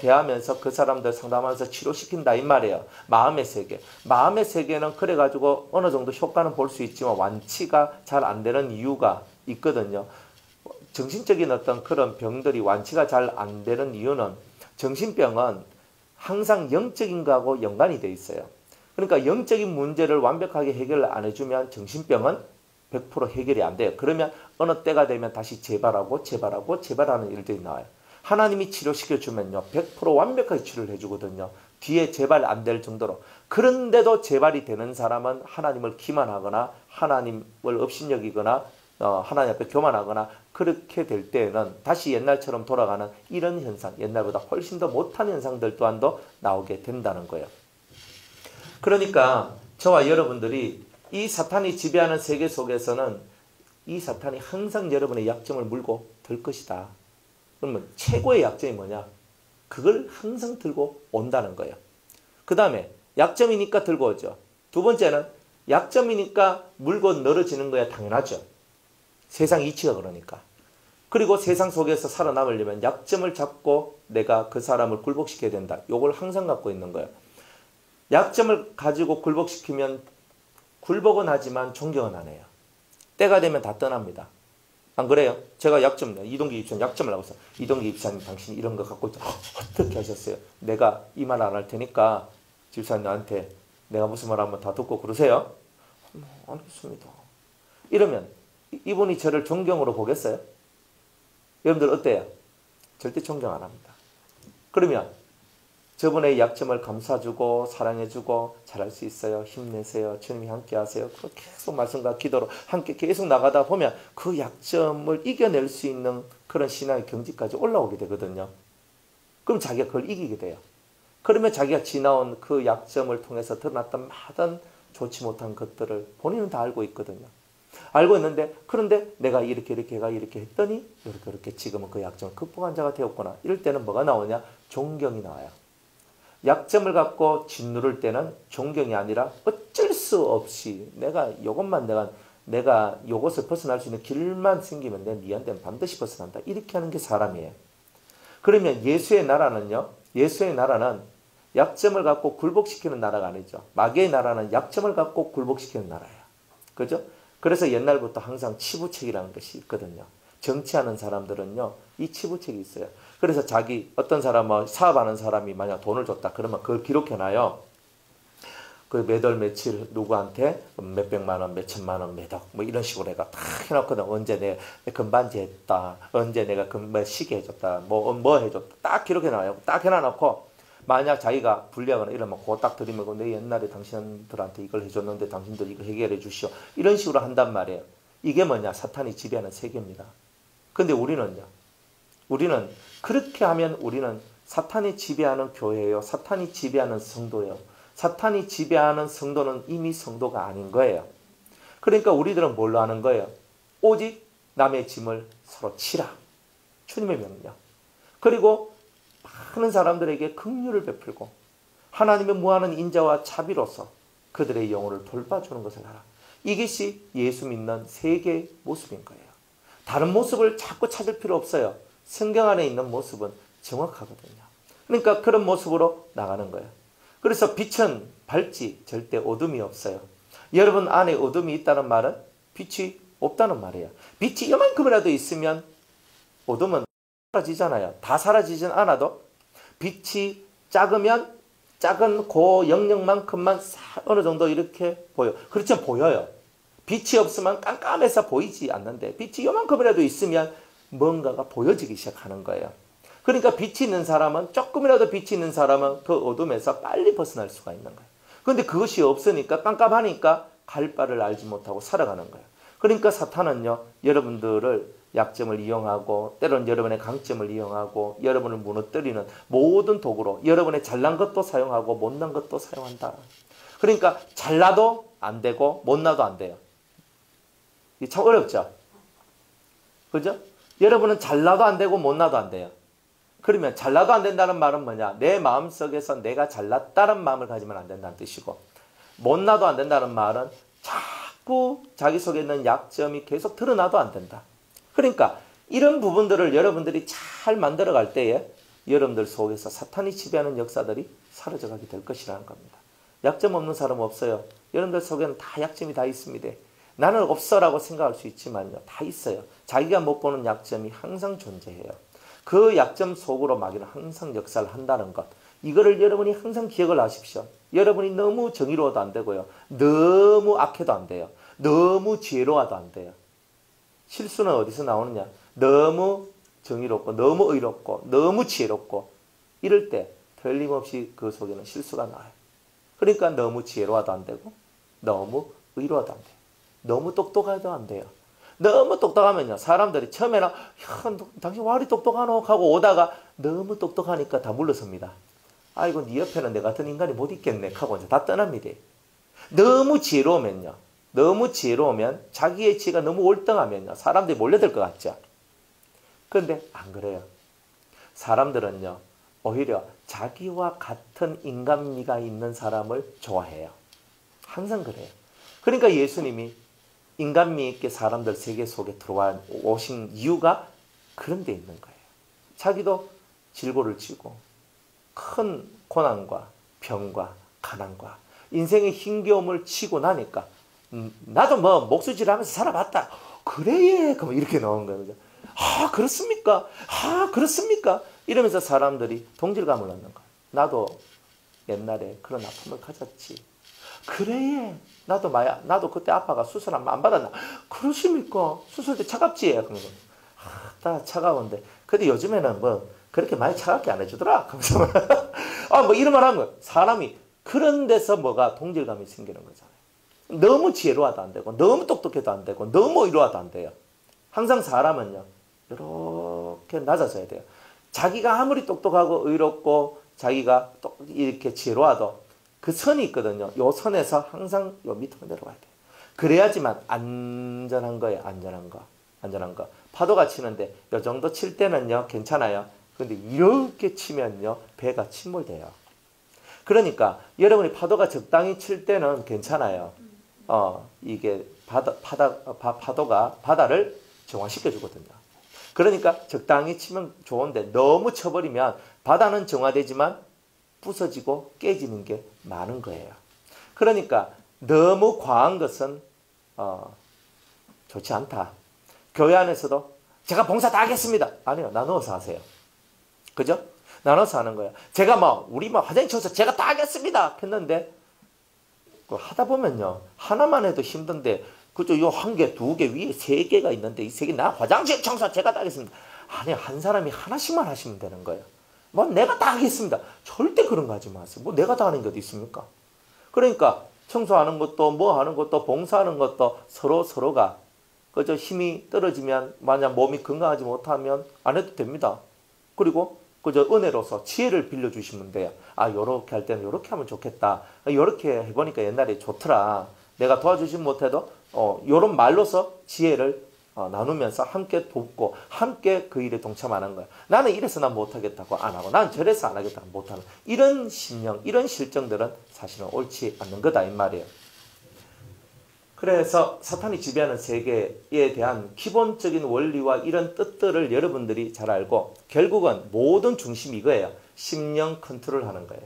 대하면서 그 사람들 상담하면서 치료시킨다 이 말이에요. 마음의 세계. 마음의 세계는 그래가지고 어느 정도 효과는 볼 수 있지만 완치가 잘 안 되는 이유가 있거든요. 정신적인 어떤 그런 병들이 완치가 잘 안 되는 이유는 정신병은 항상 영적인 거하고 연관이 돼 있어요. 그러니까 영적인 문제를 완벽하게 해결을 안 해주면 정신병은 100% 해결이 안 돼요. 그러면 어느 때가 되면 다시 재발하는 일들이 나와요. 하나님이 치료시켜주면요 100% 완벽하게 치료를 해주거든요. 뒤에 재발 안 될 정도로. 그런데도 재발이 되는 사람은 하나님을 기만하거나 하나님을 업신여기거나 하나님 앞에 교만하거나 그렇게 될 때에는 다시 옛날처럼 돌아가는 이런 현상, 옛날보다 훨씬 더 못한 현상들 또한도 나오게 된다는 거예요. 그러니까 저와 여러분들이 이 사탄이 지배하는 세계 속에서는 이 사탄이 항상 여러분의 약점을 물고 들 것이다. 그러면 최고의 약점이 뭐냐? 그걸 항상 들고 온다는 거예요. 그 다음에 약점이니까 들고 오죠. 두 번째는 약점이니까 물고 늘어지는 거야 당연하죠. 세상 이치가 그러니까. 그리고 세상 속에서 살아남으려면 약점을 잡고 내가 그 사람을 굴복시켜야 된다. 요걸 항상 갖고 있는 거예요. 약점을 가지고 굴복시키면 굴복은 하지만 존경은 안 해요. 때가 되면 다 떠납니다. 안 그래요? 제가 이동기 입사님 약점을 하고 있어요. 이동기 입사님 당신이 이런 거 갖고 있다. 어떻게 하셨어요? 내가 이 말 안 할 테니까 집사님한테 내가 무슨 말 하면 다 듣고 그러세요? 알겠습니다. 이러면 이분이 저를 존경으로 보겠어요? 여러분들 어때요? 절대 존경 안 합니다. 그러면 저분의 약점을 감싸주고 사랑해주고 잘할 수 있어요. 힘내세요. 주님이 함께 하세요. 계속 말씀과 기도로 함께 계속 나가다 보면 그 약점을 이겨낼 수 있는 그런 신앙의 경지까지 올라오게 되거든요. 그럼 자기가 그걸 이기게 돼요. 그러면 자기가 지나온 그 약점을 통해서 드러났던 많은 좋지 못한 것들을 본인은 다 알고 있거든요. 알고 있는데 그런데 내가 이렇게 했더니 이렇게 지금은 그 약점을 극복한 자가 되었구나. 이럴 때는 뭐가 나오냐? 존경이 나와요. 약점을 갖고 짓누를 때는 존경이 아니라 어쩔 수 없이 내가 요것을 벗어날 수 있는 길만 생기면 내 니한테는 반드시 벗어난다. 이렇게 하는 게 사람이에요. 그러면 예수의 나라는 약점을 갖고 굴복시키는 나라가 아니죠. 마귀의 나라는 약점을 갖고 굴복시키는 나라예요. 그죠? 그래서 옛날부터 항상 치부책이라는 것이 있거든요. 정치하는 사람들은요, 이 치부책이 있어요. 그래서 어떤 사람은 사업하는 사람이 만약 돈을 줬다. 그러면 그걸 기록해놔요. 그 매달 며칠 누구한테 몇백만 원, 몇천만 원, 몇억 뭐 이런 식으로 내가 딱 해놓거든. 언제 내가 금반지 했다. 언제 내가 시계 해줬다. 뭐 해줬다. 딱 기록해놔요. 딱 해놔놓고 만약 자기가 불리하거나 이러면 그거 딱 드리면 내 옛날에 당신들한테 이걸 해줬는데 당신들 이걸 해결해 주시오. 이런 식으로 한단 말이에요. 이게 뭐냐? 사탄이 지배하는 세계입니다. 근데 우리는 그렇게 하면 우리는 사탄이 지배하는 교회예요. 사탄이 지배하는 성도예요. 사탄이 지배하는 성도는 이미 성도가 아닌 거예요. 그러니까 우리들은 뭘로 하는 거예요? 오직 남의 짐을 서로 치라. 주님의 명령. 그리고 많은 사람들에게 긍휼을 베풀고 하나님의 무한한 인자와 자비로서 그들의 영혼을 돌봐주는 것을 하라. 이것이 예수 믿는 세계의 모습인 거예요. 다른 모습을 자꾸 찾을 필요 없어요. 성경 안에 있는 모습은 정확하거든요. 그러니까 그런 모습으로 나가는 거예요. 그래서 빛은 밝지 절대 어둠이 없어요. 여러분 안에 어둠이 있다는 말은 빛이 없다는 말이에요. 빛이 이만큼이라도 있으면 어둠은 사라지잖아요. 다 사라지진 않아도 빛이 작으면 작은 그 영역만큼만 어느 정도 이렇게 보여. 그렇지만 보여요. 빛이 없으면 깜깜해서 보이지 않는데 빛이 이만큼이라도 있으면 뭔가가 보여지기 시작하는 거예요. 그러니까 빛이 있는 사람은 조금이라도 빛이 있는 사람은 그 어둠에서 빨리 벗어날 수가 있는 거예요. 그런데 그것이 없으니까 깜깜하니까 갈 바를 알지 못하고 살아가는 거예요. 그러니까 사탄은요 여러분들을 약점을 이용하고 때로는 여러분의 강점을 이용하고 여러분을 무너뜨리는 모든 도구로 여러분의 잘난 것도 사용하고 못난 것도 사용한다. 그러니까 잘나도 안 되고 못나도 안 돼요. 이게 참 어렵죠? 그죠? 여러분은 잘나도 안 되고 못나도 안 돼요. 그러면 잘나도 안 된다는 말은 뭐냐? 내 마음속에서 내가 잘났다는 마음을 가지면 안 된다는 뜻이고, 못나도 안 된다는 말은 자꾸 자기 속에 있는 약점이 계속 드러나도 안 된다. 그러니까 이런 부분들을 여러분들이 잘 만들어갈 때에 여러분들 속에서 사탄이 지배하는 역사들이 사라져가게 될 것이라는 겁니다. 약점 없는 사람 없어요. 여러분들 속에는 다 약점이 다 있습니다. 나는 없어라고 생각할 수 있지만요. 다 있어요. 자기가 못 보는 약점이 항상 존재해요. 그 약점 속으로 마귀는 항상 역사를 한다는 것. 이거를 여러분이 항상 기억을 하십시오. 여러분이 너무 정의로워도 안 되고요. 너무 악해도 안 돼요. 너무 지혜로워도 안 돼요. 실수는 어디서 나오느냐? 너무 정의롭고 너무 의롭고 너무 지혜롭고 이럴 때 틀림없이 그 속에는 실수가 나와요. 그러니까 너무 지혜로워도 안 되고 너무 의로워도 안 돼요. 너무 똑똑해도 안 돼요. 너무 똑똑하면요. 사람들이 처음에는 당신 와 이리 똑똑하노 하고 오다가 너무 똑똑하니까 다 물러섭니다. 아이고 네 옆에는 내 같은 인간이 못 있겠네 하고 이제 다 떠납니다. 너무 지혜로우면요. 너무 지혜로우면 자기의 지혜가 너무 올등하면요. 사람들이 몰려들 것 같죠. 그런데 안 그래요. 사람들은요. 오히려 자기와 같은 인간미가 있는 사람을 좋아해요. 항상 그래요. 그러니까 예수님이 인간미 있게 사람들 세계 속에 들어와 오신 이유가 그런 데 있는 거예요. 자기도 질고를 지고 큰 고난과 병과 가난과 인생의 힘겨움을 치고 나니까 나도 뭐 목수질하면서 살아봤다. 그래 그럼 이렇게 나오는 거예요. 아 그렇습니까? 아 그렇습니까? 이러면서 사람들이 동질감을 얻는 거예요. 나도 옛날에 그런 아픔을 가졌지. 그래 나도 그때 아빠가 수술 안 받았나? 그러십니까? 수술 때 차갑지? 그러면서 다 차가운데 근데 요즘에는 뭐 그렇게 많이 차갑게 안 해주더라. 그러면서 뭐 이런 말 하는 거예요. 사람이 그런 데서 뭐가 동질감이 생기는 거잖아요. 너무 지혜로워도 안 되고 너무 똑똑해도 안 되고 너무 의로워도 안 돼요. 항상 사람은요. 이렇게 낮아져야 돼요. 자기가 아무리 똑똑하고 의롭고 자기가 이렇게 지혜로워도 그 선이 있거든요. 요 선에서 항상 요 밑으로 내려와야 돼요. 그래야지만 안전한 거예요. 안전한 거. 파도가 치는데 요 정도 칠 때는요. 괜찮아요. 그런데 이렇게 치면요. 배가 침몰돼요. 그러니까 여러분이 파도가 적당히 칠 때는 괜찮아요. 이게 파도가 바다를 정화시켜 주거든요. 그러니까 적당히 치면 좋은데 너무 쳐버리면 바다는 정화되지만 부서지고 깨지는 게 많은 거예요. 그러니까 너무 과한 것은 좋지 않다. 교회 안에서도 제가 봉사 다 하겠습니다. 아니요. 나누어서 하세요. 그죠? 나눠서 하는 거예요. 제가 우리 화장실 쳐서 제가 다 하겠습니다. 했는데 하다 보면요. 하나만 해도 힘든데 그죠? 요 한 개, 두 개 위에 세 개가 있는데 이 세 개 나 화장실 청소 제가 다 하겠습니다. 아니요. 한 사람이 하나씩만 하시면 되는 거예요. 내가 다 하겠습니다. 절대 그런 거 하지 마세요. 내가 다 하는 게 어디 있습니까? 그러니까 청소하는 것도 하는 것도 봉사하는 것도 서로가 그저 힘이 떨어지면 만약 몸이 건강하지 못하면 안 해도 됩니다. 그리고 그저 은혜로서 지혜를 빌려주시면 돼요. 요렇게 할 때는 요렇게 하면 좋겠다. 요렇게 해보니까 옛날에 좋더라. 내가 도와주지 못해도 요런 말로서 지혜를 나누면서 함께 돕고 함께 그 일에 동참하는 거야. 나는 이래서 난 못하겠다고 안 하고 난 저래서 안 하겠다고 못하는 이런 심령, 이런 실정들은 사실은 옳지 않는 거다 이 말이에요. 그래서 사탄이 지배하는 세계에 대한 기본적인 원리와 이런 뜻들을 여러분들이 잘 알고 결국은 모든 중심이 이거예요. 심령 컨트롤하는 거예요.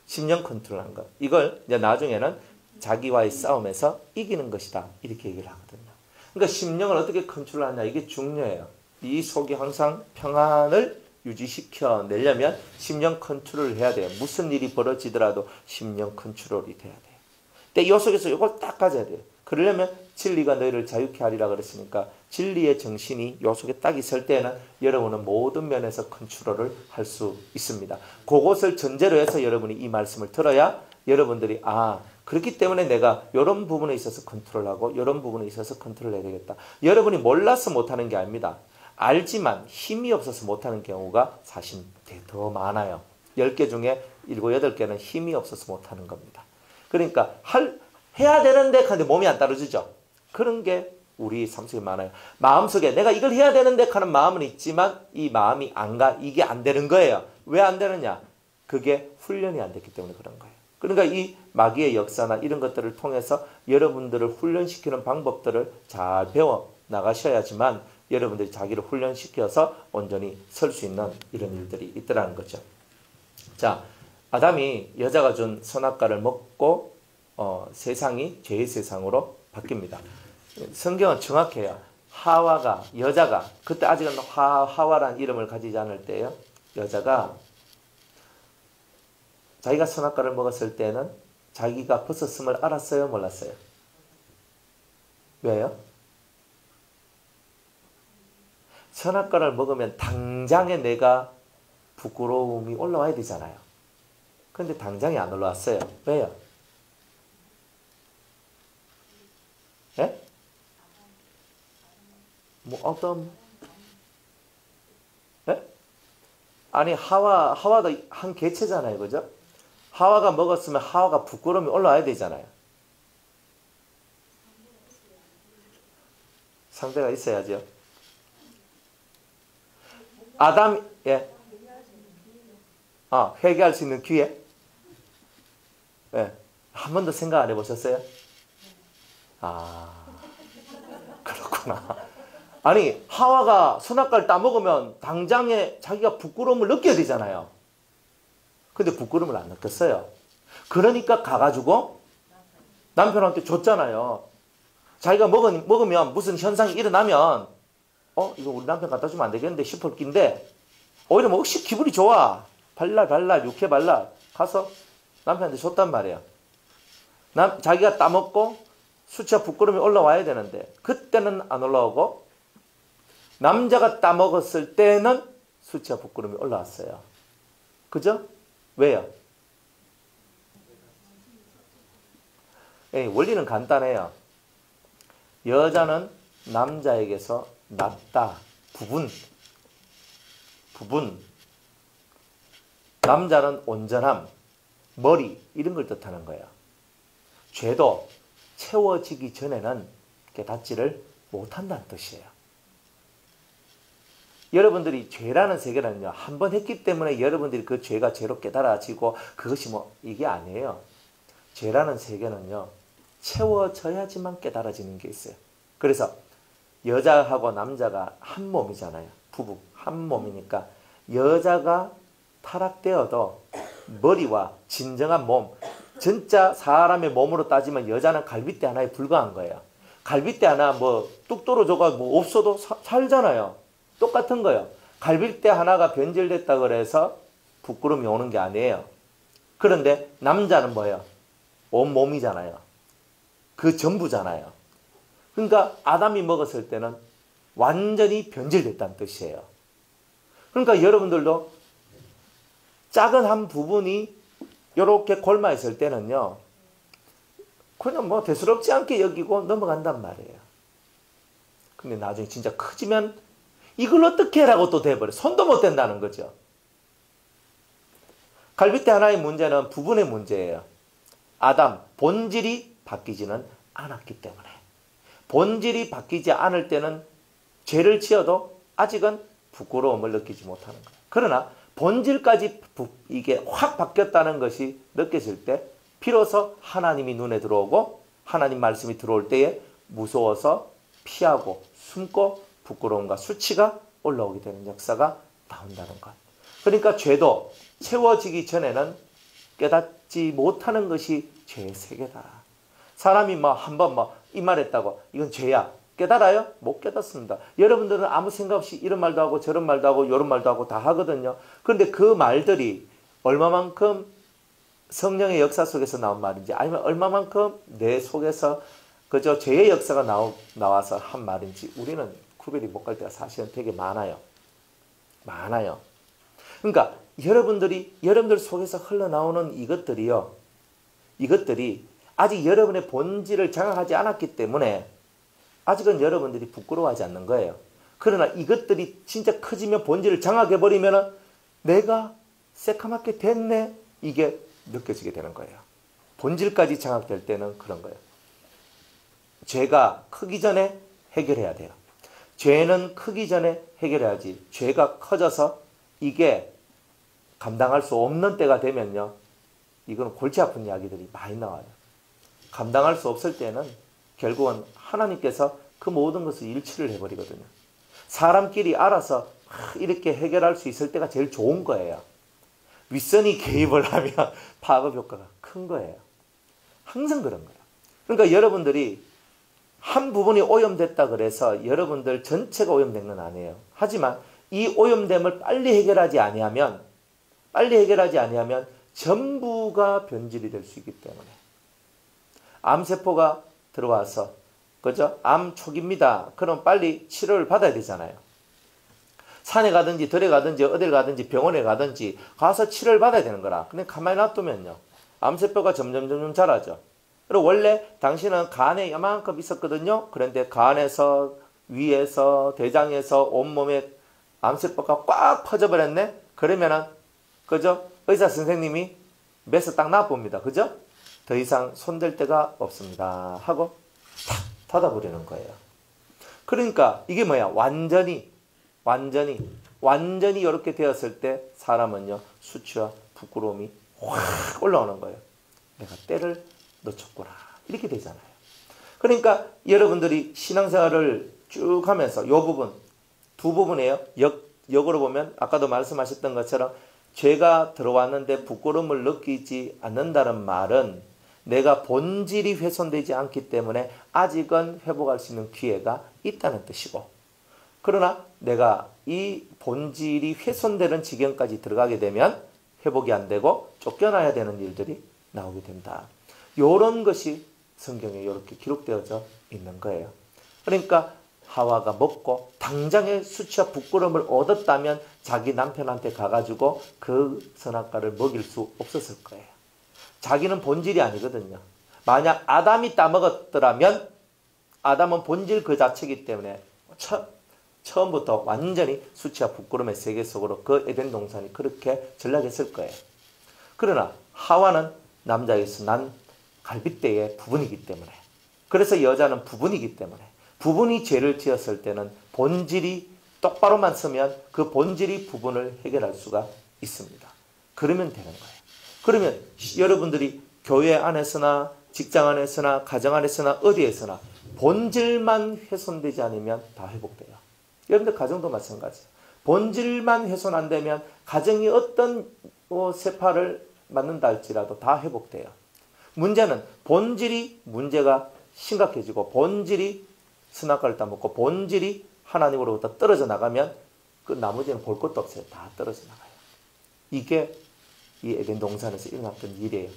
심령 컨트롤하는 거. 이걸 이제 나중에는 자기와의 싸움에서 이기는 것이다. 이렇게 얘기를 하거든요. 그러니까 심령을 어떻게 컨트롤하냐 이게 중요해요. 이 속이 항상 평안을 유지시켜 내려면 심령 컨트롤을 해야 돼요. 무슨 일이 벌어지더라도 심령 컨트롤이 돼야 돼요. 근데 이 속에서 이걸 딱 가져야 돼요. 그러려면 진리가 너희를 자유케 하리라 그랬으니까 진리의 정신이 이 속에 딱 있을 때는 여러분은 모든 면에서 컨트롤을 할 수 있습니다. 그것을 전제로 해서 여러분이 이 말씀을 들어야 여러분들이 그렇기 때문에 내가 이런 부분에 있어서 컨트롤하고 이런 부분에 있어서 컨트롤해야 되겠다. 여러분이 몰라서 못하는 게 아닙니다. 알지만 힘이 없어서 못하는 경우가 사실 더 많아요. 10개 중에 7, 8개는 힘이 없어서 못하는 겁니다. 그러니까 해야 되는데 근데 몸이 안 따라주죠. 그런 게 우리 삶 속에 많아요. 마음속에 내가 이걸 해야 되는데 하는 마음은 있지만 이 마음이 안 가, 이게 안 되는 거예요. 왜 안 되느냐? 그게 훈련이 안 됐기 때문에 그런 거예요. 그러니까 이 마귀의 역사나 이런 것들을 통해서 여러분들을 훈련시키는 방법들을 잘 배워 나가셔야지만 여러분들이 자기를 훈련시켜서 온전히 설 수 있는 이런 일들이 있더라는 거죠. 자, 아담이 여자가 준 선악과를 먹고 세상이 죄의 세상으로 바뀝니다. 성경은 정확해요. 하와가, 여자가, 그때 아직은 하와란 이름을 가지지 않을 때요. 여자가 자기가 선악과를 먹었을 때는 자기가 벗었음을 알았어요? 몰랐어요? 왜요? 선악과를 먹으면 당장에 내가 부끄러움이 올라와야 되잖아요. 그런데 당장에 안 올라왔어요. 왜요? 예? 뭐 어떤 예? 아니 하와도 한 개체잖아요. 그죠? 하와가 먹었으면 하와가 부끄러움이 올라와야 되잖아요. 상대가 있어야죠. 아담, 예. 회개할 수 있는 기회? 예. 한 번도 생각 안 해보셨어요? 그렇구나. 아니, 하와가 선악과를 따먹으면 당장에 자기가 부끄러움을 느껴야 되잖아요. 근데 부끄러움을 안 느꼈어요. 그러니까 가가지고 남편한테 줬잖아요. 자기가 먹으면 무슨 현상이 일어나면 이거 우리 남편 갖다 주면 안 되겠는데 싶을 낀데 오히려 뭐 혹시 기분이 좋아. 발랄 육회 발랄 가서 남편한테 줬단 말이에요. 자기가 따먹고 수치와 부끄러움이 올라와야 되는데 그때는 안 올라오고 남자가 따먹었을 때는 수치와 부끄러움이 올라왔어요. 그죠? 왜요? 원리는 간단해요. 여자는 남자에게서 낫다. 부분. 남자는 온전함, 머리 이런 걸 뜻하는 거예요. 죄도 채워지기 전에는 깨닫지를 못한다는 뜻이에요. 여러분들이 죄라는 세계는요. 한 번 했기 때문에 여러분들이 그 죄가 죄로 깨달아지고 그것이 이게 아니에요. 죄라는 세계는요. 채워져야지만 깨달아지는 게 있어요. 그래서 여자하고 남자가 한 몸이잖아요. 부부 한 몸이니까 여자가 타락되어도 머리와 진정한 몸, 진짜 사람의 몸으로 따지면 여자는 갈빗대 하나에 불과한 거예요. 갈빗대 하나 뚝 떨어져가 없어도 살잖아요. 똑같은 거예요. 갈빗대 하나가 변질됐다 그래서 부끄러움이 오는 게 아니에요. 그런데 남자는 뭐예요? 온 몸이잖아요. 그 전부잖아요. 그러니까 아담이 먹었을 때는 완전히 변질됐다는 뜻이에요. 그러니까 여러분들도 작은 한 부분이 이렇게 골마 있을 때는요. 그냥 대수롭지 않게 여기고 넘어간단 말이에요. 근데 나중에 진짜 커지면 이걸 어떻게 해라고 또 돼버려. 손도 못 댄다는 거죠. 갈빗대 하나의 문제는 부분의 문제예요. 아담, 본질이 바뀌지는 않았기 때문에. 본질이 바뀌지 않을 때는 죄를 지어도 아직은 부끄러움을 느끼지 못하는 거예요. 그러나 본질까지 이게 확 바뀌었다는 것이 느껴질 때 비로소 하나님이 눈에 들어오고 하나님 말씀이 들어올 때에 무서워서 피하고 숨고 부끄러움과 수치가 올라오게 되는 역사가 나온다는 것. 그러니까 죄도 채워지기 전에는 깨닫지 못하는 것이 죄의 세계다. 사람이 한번 이 말했다고 이건 죄야. 깨달아요? 못 깨닫습니다. 여러분들은 아무 생각 없이 이런 말도 하고 저런 말도 하고 이런 말도 하고 다 하거든요. 그런데 그 말들이 얼마만큼 성령의 역사 속에서 나온 말인지 아니면 얼마만큼 내 속에서 그저 죄의 역사가 나와서 한 말인지 우리는 구별이 못 갈 때가 사실은 되게 많아요. 많아요. 그러니까 여러분들 속에서 흘러나오는 이것들이 아직 여러분의 본질을 장악하지 않았기 때문에 아직은 여러분들이 부끄러워하지 않는 거예요. 그러나 이것들이 진짜 커지면 본질을 장악해버리면 내가 새카맣게 됐네, 이게 느껴지게 되는 거예요. 본질까지 장악될 때는 그런 거예요. 죄가 크기 전에 해결해야 돼요. 죄는 크기 전에 해결해야지. 죄가 커져서 이게 감당할 수 없는 때가 되면요, 이건 골치 아픈 이야기들이 많이 나와요. 감당할 수 없을 때는 결국은 하나님께서 그 모든 것을 일치를 해버리거든요. 사람끼리 알아서 이렇게 해결할 수 있을 때가 제일 좋은 거예요. 윗선이 개입을 하면 파급 효과가 큰 거예요. 항상 그런 거예요. 그러니까 여러분들이 한 부분이 오염됐다 그래서 여러분들 전체가 오염된 건 아니에요. 하지만 이 오염됨을 빨리 해결하지 아니하면 전부가 변질이 될 수 있기 때문에, 암세포가 들어와서, 그죠? 암 초기입니다. 그럼 빨리 치료를 받아야 되잖아요. 산에 가든지 들에 가든지 어딜 가든지 병원에 가든지 가서 치료를 받아야 되는 거라. 근데 가만히 놔두면요, 암세포가 점점 자라죠. 그리고 원래 당신은 간에 이만큼 있었거든요. 그런데 간에서, 위에서, 대장에서 온몸에 암세포가 꽉 퍼져버렸네. 그러면은, 그죠? 의사 선생님이 매서 딱 놔봅니다. 그죠? 더 이상 손댈 데가 없습니다 하고 탁 닫아버리는 거예요. 그러니까 이게 뭐야? 완전히 이렇게 되었을 때 사람은요, 수치와 부끄러움이 확 올라오는 거예요. 내가 때를 놓쳤구나, 이렇게 되잖아요. 그러니까 여러분들이 신앙생활을 쭉 하면서 이 부분, 두 부분이에요. 역으로 보면 아까도 말씀하셨던 것처럼 죄가 들어왔는데 부끄러움을 느끼지 않는다는 말은 내가 본질이 훼손되지 않기 때문에 아직은 회복할 수 있는 기회가 있다는 뜻이고, 그러나 내가 이 본질이 훼손되는 지경까지 들어가게 되면 회복이 안 되고 쫓겨나야 되는 일들이 나오게 된다. 이런 것이 성경에 이렇게 기록되어져 있는 거예요. 그러니까 하와가 먹고 당장의 수치와 부끄러움을 얻었다면 자기 남편한테 가가지고 그 선악과를 먹일 수 없었을 거예요. 자기는 본질이 아니거든요. 만약 아담이 따먹었더라면 아담은 본질 그 자체이기 때문에 처음부터 완전히 수치와 부끄러움의 세계 속으로 그 에덴 동산이 그렇게 전락했을 거예요. 그러나 하와는 남자에서 난 갈빗대의 부분이기 때문에, 그래서 여자는 부분이기 때문에, 부분이 죄를 지었을 때는 본질이 똑바로만 서면 그 본질이 부분을 해결할 수가 있습니다. 그러면 되는 거예요. 그러면 여러분들이 교회 안에서나 직장 안에서나 가정 안에서나 어디에서나 본질만 훼손되지 않으면 다 회복돼요. 여러분들 가정도 마찬가지예요. 본질만 훼손 안 되면 가정이 어떤 세파를 맞는다 할지라도 다 회복돼요. 문제는 본질이 문제가 심각해지고 본질이 선악과를 따먹고 본질이 하나님으로부터 떨어져 나가면 그 나머지는 볼 것도 없어요. 다 떨어져 나가요. 이게 이 에덴 동산에서 일어났던 일이에요.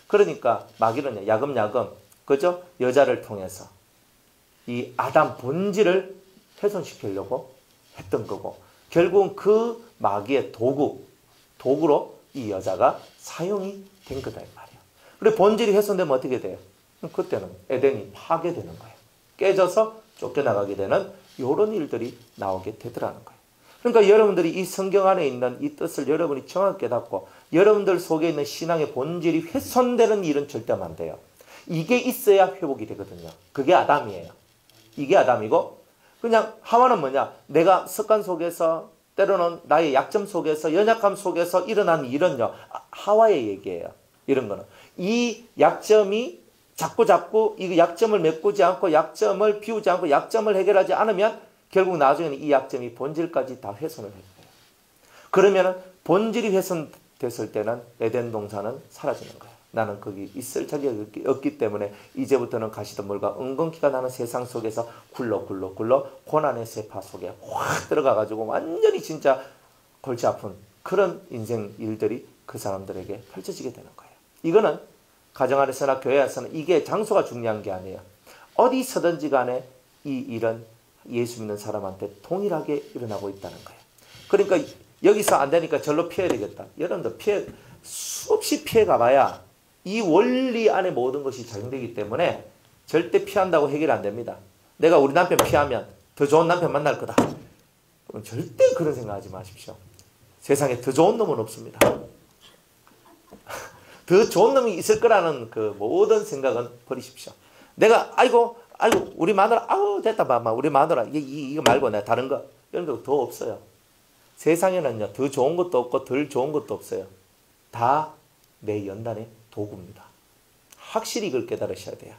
그러니까 마귀는 야금야금, 그죠? 여자를 통해서 이 아담 본질을 훼손시키려고 했던 거고, 결국은 그 마귀의 도구로 이 여자가 사용이 된 거다 이 말이에요. 그리고 본질이 훼손되면 어떻게 돼요? 그때는 에덴이 파괴되는 거예요. 깨져서 쫓겨나가게 되는 이런 일들이 나오게 되더라는 거예요. 그러니까 여러분들이 이 성경 안에 있는 이 뜻을 여러분이 정확히 깨닫고 여러분들 속에 있는 신앙의 본질이 훼손되는 일은 절대 하면 안 돼요. 이게 있어야 회복이 되거든요. 그게 아담이에요. 이게 아담이고, 그냥 하와는 뭐냐? 내가 습관 속에서, 때로는 나의 약점 속에서, 연약함 속에서 일어난 일은요, 하와의 얘기예요. 이런 거는. 이 약점이 자꾸 이 약점을 메꾸지 않고 약점을 비우지 않고 약점을 해결하지 않으면 결국 나중에는 이 약점이 본질까지 다 훼손을 해요. 그러면은 본질이 훼손됐을 때는 에덴 동산은 사라지는 거예요. 나는 거기 있을 자격이 없기 때문에 이제부터는 가시덤불과 은근기가 나는 세상 속에서 굴러 고난의 세파 속에 확 들어가가지고 완전히 진짜 골치 아픈 그런 인생 일들이 그 사람들에게 펼쳐지게 되는 거예요. 이거는 가정 안에서나 교회 안에서는 이게 장소가 중요한 게 아니에요. 어디서든지 간에 이 일은 예수 믿는 사람한테 동일하게 일어나고 있다는 거예요. 그러니까 여기서 안 되니까 절로 피해야 되겠다. 여러분들 수없이 피해 가봐야 이 원리 안에 모든 것이 적용되기 때문에 절대 피한다고 해결 안 됩니다. 내가 우리 남편 피하면 더 좋은 남편 만날 거다. 그럼 절대 그런 생각하지 마십시오. 세상에 더 좋은 놈은 없습니다. 더 좋은 놈이 있을 거라는 그 모든 생각은 버리십시오. 내가 아이고 우리 마누라 됐다 봐봐 우리 마누라 이거 말고 내가 다른 거 이런 거 더 없어요. 세상에는요 더 좋은 것도 없고 덜 좋은 것도 없어요. 다 내 연단의 도구입니다. 확실히 이걸 깨달으셔야 돼요.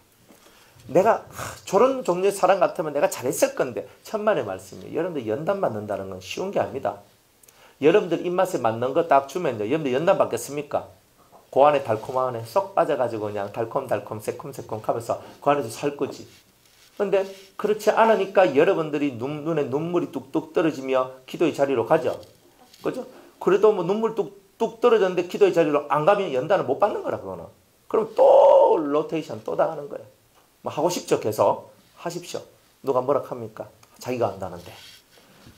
내가 저런 종류의 사람 같으면 내가 잘했을 건데 천만의 말씀이에요. 여러분들 연단 받는다는 건 쉬운 게 아닙니다. 여러분들 입맛에 맞는 거 딱 주면요. 여러분들 연단 받겠습니까? 그 안에 달콤한 안에 쏙 빠져가지고 그냥 달콤달콤 새콤새콤 하면서 그 안에서 살 거지. 근데 그렇지 않으니까 여러분들이 눈에 눈물이 뚝뚝 떨어지며 기도의 자리로 가죠. 그죠? 그래도 뭐 눈물 뚝뚝 떨어졌는데 기도의 자리로 안 가면 연단을 못 받는 거라 그거는. 그럼 또 로테이션 또 당하는 거예요. 뭐 하고 싶죠. 계속 하십시오. 누가 뭐라 합니까? 자기가 한다는데.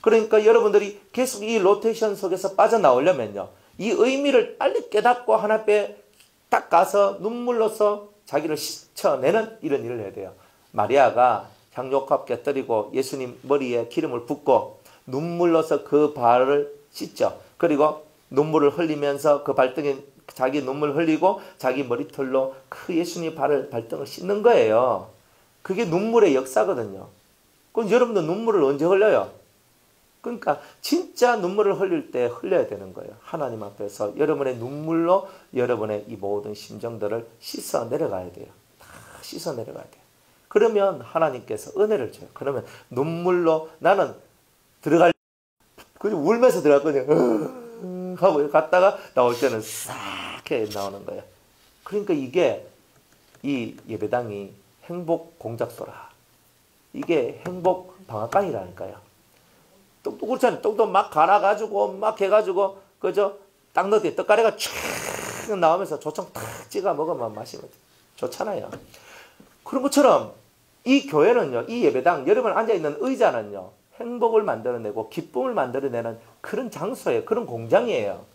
그러니까 여러분들이 계속 이 로테이션 속에서 빠져나오려면요. 이 의미를 빨리 깨닫고 하나님께 딱 가서 눈물로서 자기를 씻어내는 이런 일을 해야 돼요. 마리아가 향료값 곁들이고 예수님 머리에 기름을 붓고 눈물로서 그 발을 씻죠. 그리고 눈물을 흘리면서 그 발등에 자기 눈물 흘리고 자기 머리털로 그 예수님 발등을 씻는 거예요. 그게 눈물의 역사거든요. 그럼 여러분도 눈물을 언제 흘려요? 그러니까 진짜 눈물을 흘릴 때 흘려야 되는 거예요. 하나님 앞에서 여러분의 눈물로 여러분의 이 모든 심정들을 씻어 내려가야 돼요. 다 씻어 내려가야 돼요. 그러면 하나님께서 은혜를 줘요. 그러면 눈물로 나는 들어갈 그냥 울면서 들어갔거든요. 하고 갔다가 나올 때는 싹 해 나오는 거예요. 그러니까 이게 이 예배당이 행복 공작소라. 이게 행복 방앗간이라니까요. 똑똑 그렇잖아요. 똑똑 막 갈아가지고 막 해가지고 그죠? 딱 넣을 떡가래가 촥 나오면서 조청 탁 찍어 먹으면 마시면 좋잖아요. 그런 것처럼 이 교회는요, 이 예배당 여러분 앉아있는 의자는요, 행복을 만들어내고 기쁨을 만들어내는 그런 장소예요. 그런 공장이에요.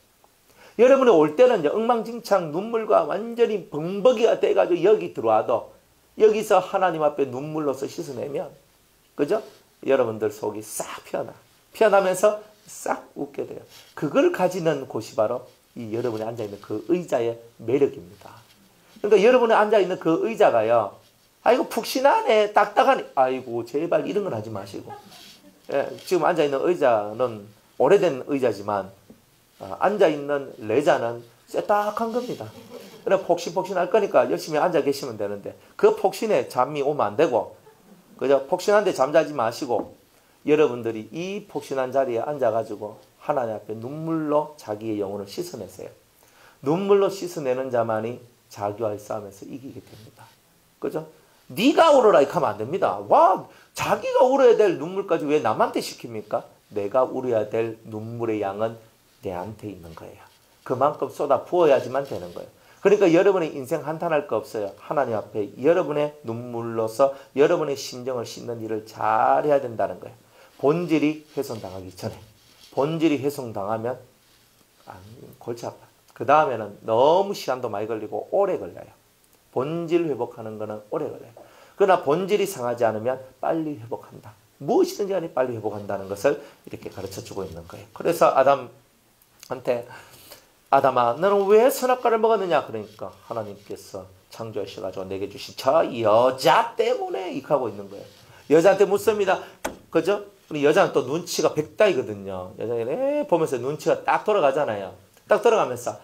여러분이 올 때는요, 엉망진창 눈물과 완전히 벙벅이가 돼가지고 여기 들어와도 여기서 하나님 앞에 눈물로서 씻어내면 그죠? 여러분들 속이 싹 피어나면서 싹 웃게 돼요. 그걸 가지는 곳이 바로 이 여러분이 앉아있는 그 의자의 매력입니다. 그러니까 여러분이 앉아있는 그 의자가요, 아이고 푹신하네 딱딱하네 아이고 제발 이런 건 하지 마시고, 예, 지금 앉아있는 의자는 오래된 의자지만 앉아있는 레자는 쇠딱한 겁니다. 그래 폭신폭신할 거니까 열심히 앉아 계시면 되는데 그 폭신에 잠이 오면 안 되고 그죠? 폭신한데 잠자지 마시고 여러분들이 이 폭신한 자리에 앉아가지고 하나님 앞에 눈물로 자기의 영혼을 씻어내세요. 눈물로 씻어내는 자만이 자기와의 싸움에서 이기게 됩니다. 그죠? 네가 울어라 이렇게 하면 안 됩니다. 와, 자기가 울어야 될 눈물까지 왜 남한테 시킵니까? 내가 울어야 될 눈물의 양은 내한테 있는 거예요. 그만큼 쏟아 부어야지만 되는 거예요. 그러니까 여러분의 인생 한탄할 거 없어요. 하나님 앞에 여러분의 눈물로서 여러분의 심정을 씻는 일을 잘해야 된다는 거예요. 본질이 훼손당하기 전에. 본질이 훼손당하면 골치 아파요. 그 다음에는 너무 시간도 많이 걸리고 오래 걸려요. 본질 회복하는 거는 오래 걸려요. 그러나 본질이 상하지 않으면 빨리 회복한다. 무엇이든지 간에 빨리 회복한다는 것을 이렇게 가르쳐주고 있는 거예요. 그래서 아담한테 아담아 너는 왜 선악과를 먹었느냐 그러니까 하나님께서 창조하셔가지고 내게 주신 저 여자 때문에 이렇게 하고 있는 거예요. 여자한테 묻습니다. 그죠? 여자는 또 눈치가 백다이거든요. 여자는 보면서 눈치가 딱 돌아가잖아요. 딱 돌아가면서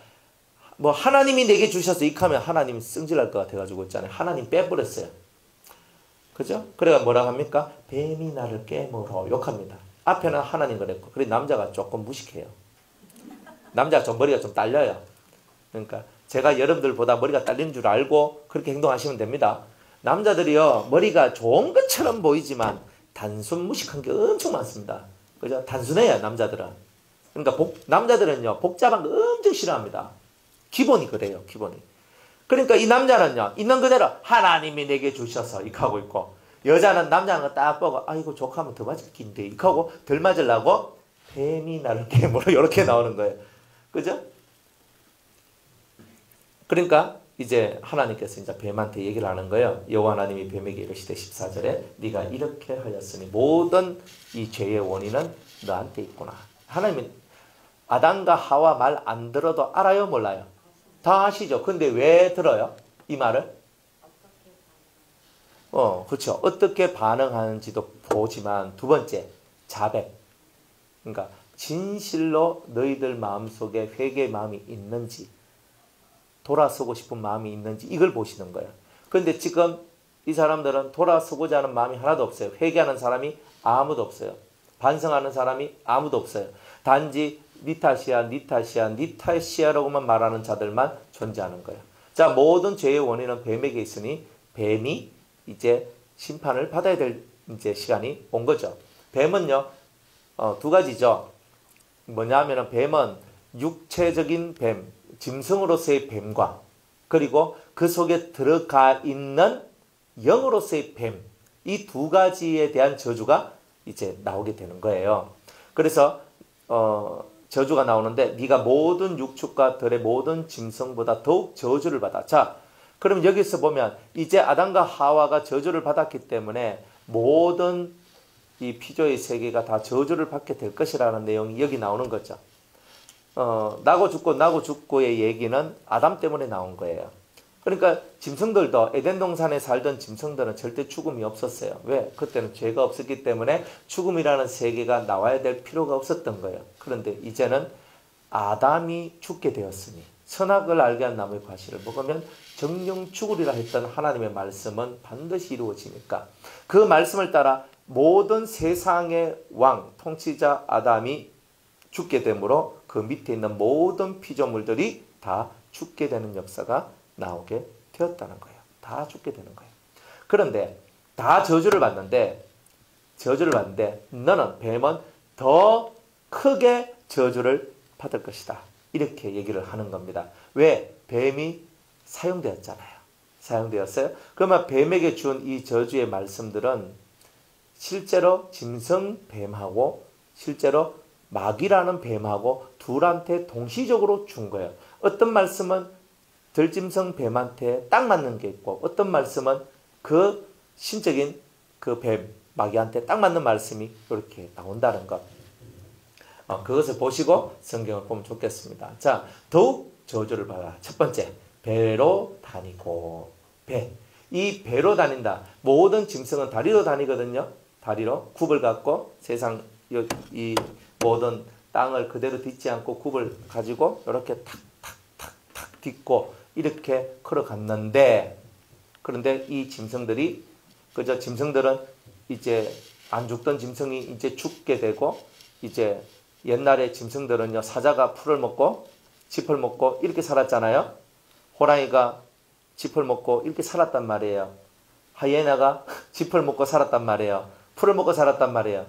뭐 하나님이 내게 주셔서 이렇게 하면 하나님 승질날 것 같아가지고 있잖아요. 하나님 빼버렸어요. 그죠? 그래가 뭐라 합니까? 뱀이 나를 깨물어 욕합니다. 앞에는 하나님 그랬고 그래 남자가 조금 무식해요. 남자가 좀 머리가 좀 딸려요. 그러니까 제가 여러분들보다 머리가 딸리는 줄 알고 그렇게 행동하시면 됩니다. 남자들이요 머리가 좋은 것처럼 보이지만 단순 무식한 게 엄청 많습니다. 그죠? 단순해요 남자들은. 그러니까 남자들은요 복잡한 거 엄청 싫어합니다. 기본이 그래요. 기본이. 그러니까 이 남자는요 있는 그대로 하나님이 내게 주셔서 이렇게 하고 있고 여자는 남자는 거 딱 보고 아이고 족하면 더 맞을 긴데 이렇게 하고 덜 맞으려고 뱀이 나를 깨물어 이렇게 나오는 거예요. 그죠? 그러니까 이제 하나님께서 이제 뱀한테 얘기를 하는 거예요. 여호와 하나님이 뱀에게 이르시되 14절에 네가 이렇게 하였으니 모든 이 죄의 원인은 너한테 있구나. 하나님은 아담과 하와 말 안 들어도 알아요, 몰라요? 다 아시죠? 근데 왜 들어요? 이 말을? 그렇죠. 어떻게 반응하는지도 보지만 두 번째, 자백. 그러니까 진실로 너희들 마음속에 회개의 마음이 있는지, 돌아서고 싶은 마음이 있는지 이걸 보시는 거예요. 그런데 지금 이 사람들은 돌아서고자 하는 마음이 하나도 없어요. 회개하는 사람이 아무도 없어요. 반성하는 사람이 아무도 없어요. 단지 니 탓이야, 니 탓이야, 니 탓이야라고만 말하는 자들만 존재하는 거예요. 자, 모든 죄의 원인은 뱀에게 있으니 뱀이 이제 심판을 받아야 될 이제 시간이 온 거죠. 뱀은요, 두 가지죠. 뭐냐면은 뱀은 육체적인 뱀, 짐승으로서의 뱀과 그리고 그 속에 들어가 있는 영으로서의 뱀, 이 두 가지에 대한 저주가 이제 나오게 되는 거예요. 그래서 저주가 나오는데 네가 모든 육축과 들의 모든 짐승보다 더욱 저주를 받아. 자, 그럼 여기서 보면 이제 아담과 하와가 저주를 받았기 때문에 모든 이 피조의 세계가 다 저주를 받게 될 것이라는 내용이 여기 나오는 거죠. 나고 죽고의 얘기는 아담 때문에 나온 거예요. 그러니까 짐승들도 에덴 동산에 살던 짐승들은 절대 죽음이 없었어요. 왜? 그때는 죄가 없었기 때문에 죽음이라는 세계가 나와야 될 필요가 없었던 거예요. 그런데 이제는 아담이 죽게 되었으니 선악을 알게 한 나무의 과실을 먹으면 정령 죽으리라 했던 하나님의 말씀은 반드시 이루어지니까 그 말씀을 따라 모든 세상의 왕, 통치자 아담이 죽게 되므로 그 밑에 있는 모든 피조물들이 다 죽게 되는 역사가 나오게 되었다는 거예요. 다 죽게 되는 거예요. 그런데 다 저주를 받는데 너는 뱀은 더 크게 저주를 받을 것이다. 이렇게 얘기를 하는 겁니다. 왜? 뱀이 사용되었잖아요. 사용되었어요. 그러면 뱀에게 준 이 저주의 말씀들은 실제로 짐승 뱀하고 실제로 마귀라는 뱀하고 둘한테 동시적으로 준 거예요. 어떤 말씀은 들짐승 뱀한테 딱 맞는 게 있고 어떤 말씀은 그 신적인 그 뱀, 마귀한테 딱 맞는 말씀이 이렇게 나온다는 것. 그것을 보시고 성경을 보면 좋겠습니다. 자, 더욱 저주를 받아. 첫 번째, 배로 다니고. 배. 이 배로 다닌다. 모든 짐승은 다리로 다니거든요. 다리로 굽을 갖고 세상 이 모든 땅을 그대로 딛지 않고 굽을 가지고 이렇게 탁탁탁탁 딛고 이렇게 걸어갔는데 그런데 이 짐승들이 그저 짐승들은 이제 안 죽던 짐승이 이제 죽게 되고 이제 옛날에 짐승들은요 사자가 풀을 먹고 짚을 먹고 이렇게 살았잖아요. 호랑이가 짚을 먹고 이렇게 살았단 말이에요. 하이에나가 짚을 먹고 살았단 말이에요. 풀을 먹고 살았단 말이에요.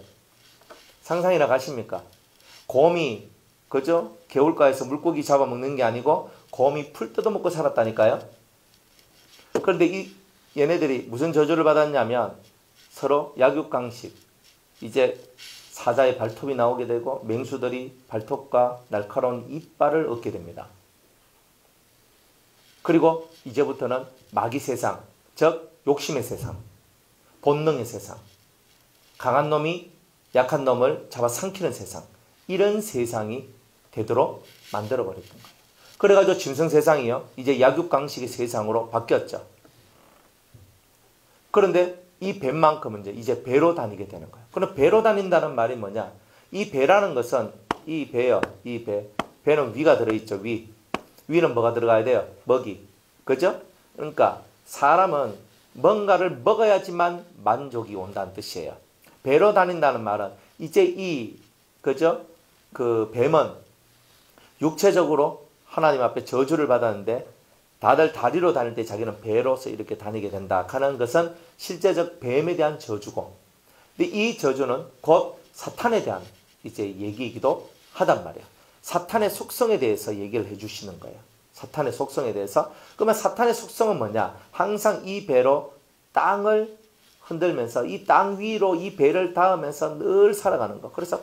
상상이나 가십니까? 곰이 그죠? 개울가에서 물고기 잡아먹는 게 아니고 곰이 풀 뜯어먹고 살았다니까요. 그런데 얘네들이 무슨 저주를 받았냐면 서로 약육강식. 이제 사자의 발톱이 나오게 되고 맹수들이 발톱과 날카로운 이빨을 얻게 됩니다. 그리고 이제부터는 마귀 세상, 즉 욕심의 세상, 본능의 세상, 강한 놈이 약한 놈을 잡아삼키는 세상, 이런 세상이 되도록 만들어버렸던 거예요. 그래가지고 짐승 세상이요 이제 약육강식의 세상으로 바뀌었죠. 그런데 이 뱀만큼은 이제 배로 다니게 되는 거예요. 그럼 배로 다닌다는 말이 뭐냐? 이 배라는 것은 이 배요. 이 배. 배는 위가 들어있죠. 위는 뭐가 들어가야 돼요? 먹이. 그죠? 그러니까 사람은 뭔가를 먹어야지만 만족이 온다는 뜻이에요. 배로 다닌다는 말은 이제 그죠? 그 뱀은 육체적으로 하나님 앞에 저주를 받았는데 다들 다리로 다닐 때 자기는 배로서 이렇게 다니게 된다 하는 것은 실제적 뱀에 대한 저주고, 근데 이 저주는 곧 사탄에 대한 이제 얘기이기도 하단 말이에요. 사탄의 속성에 대해서 얘기를 해주시는 거예요. 사탄의 속성에 대해서. 그러면 사탄의 속성은 뭐냐? 항상 이 배로 땅을 흔들면서 이 땅 위로 이 배를 닿으면서 늘 살아가는 거. 그래서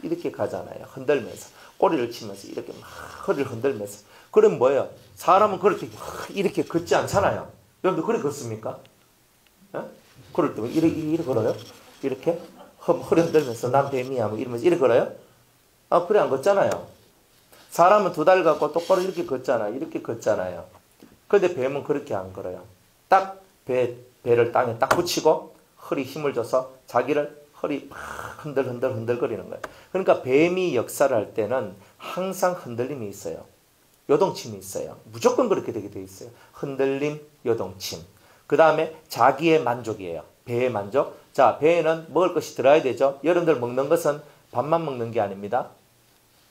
이렇게 가잖아요. 흔들면서. 꼬리를 치면서 이렇게 막 허리를 흔들면서. 그럼 뭐예요? 사람은 그럴 때 이렇게 걷지 않잖아요. 여러분들 그렇게 걷습니까? 예? 그럴 때 이렇게 걸어요? 이렇게? 허리 흔들면서 난 뱀이야 뭐 이러면서 이렇게 걸어요? 아, 그래 안 걷잖아요. 사람은 두 다리 갖고 똑바로 이렇게 걷잖아요. 이렇게 걷잖아요. 근데 뱀은 그렇게 안 걸어요. 딱 배를 땅에 딱 붙이고 허리 힘을 줘서 자기를 허리 막 흔들거리는 거예요. 그러니까 뱀이 역사를 할 때는 항상 흔들림이 있어요. 요동침이 있어요. 무조건 그렇게 되게 돼 있어요. 흔들림, 요동침. 그 다음에 자기의 만족이에요. 배의 만족. 자, 배에는 먹을 것이 들어야 되죠. 여러분들 먹는 것은 밥만 먹는 게 아닙니다.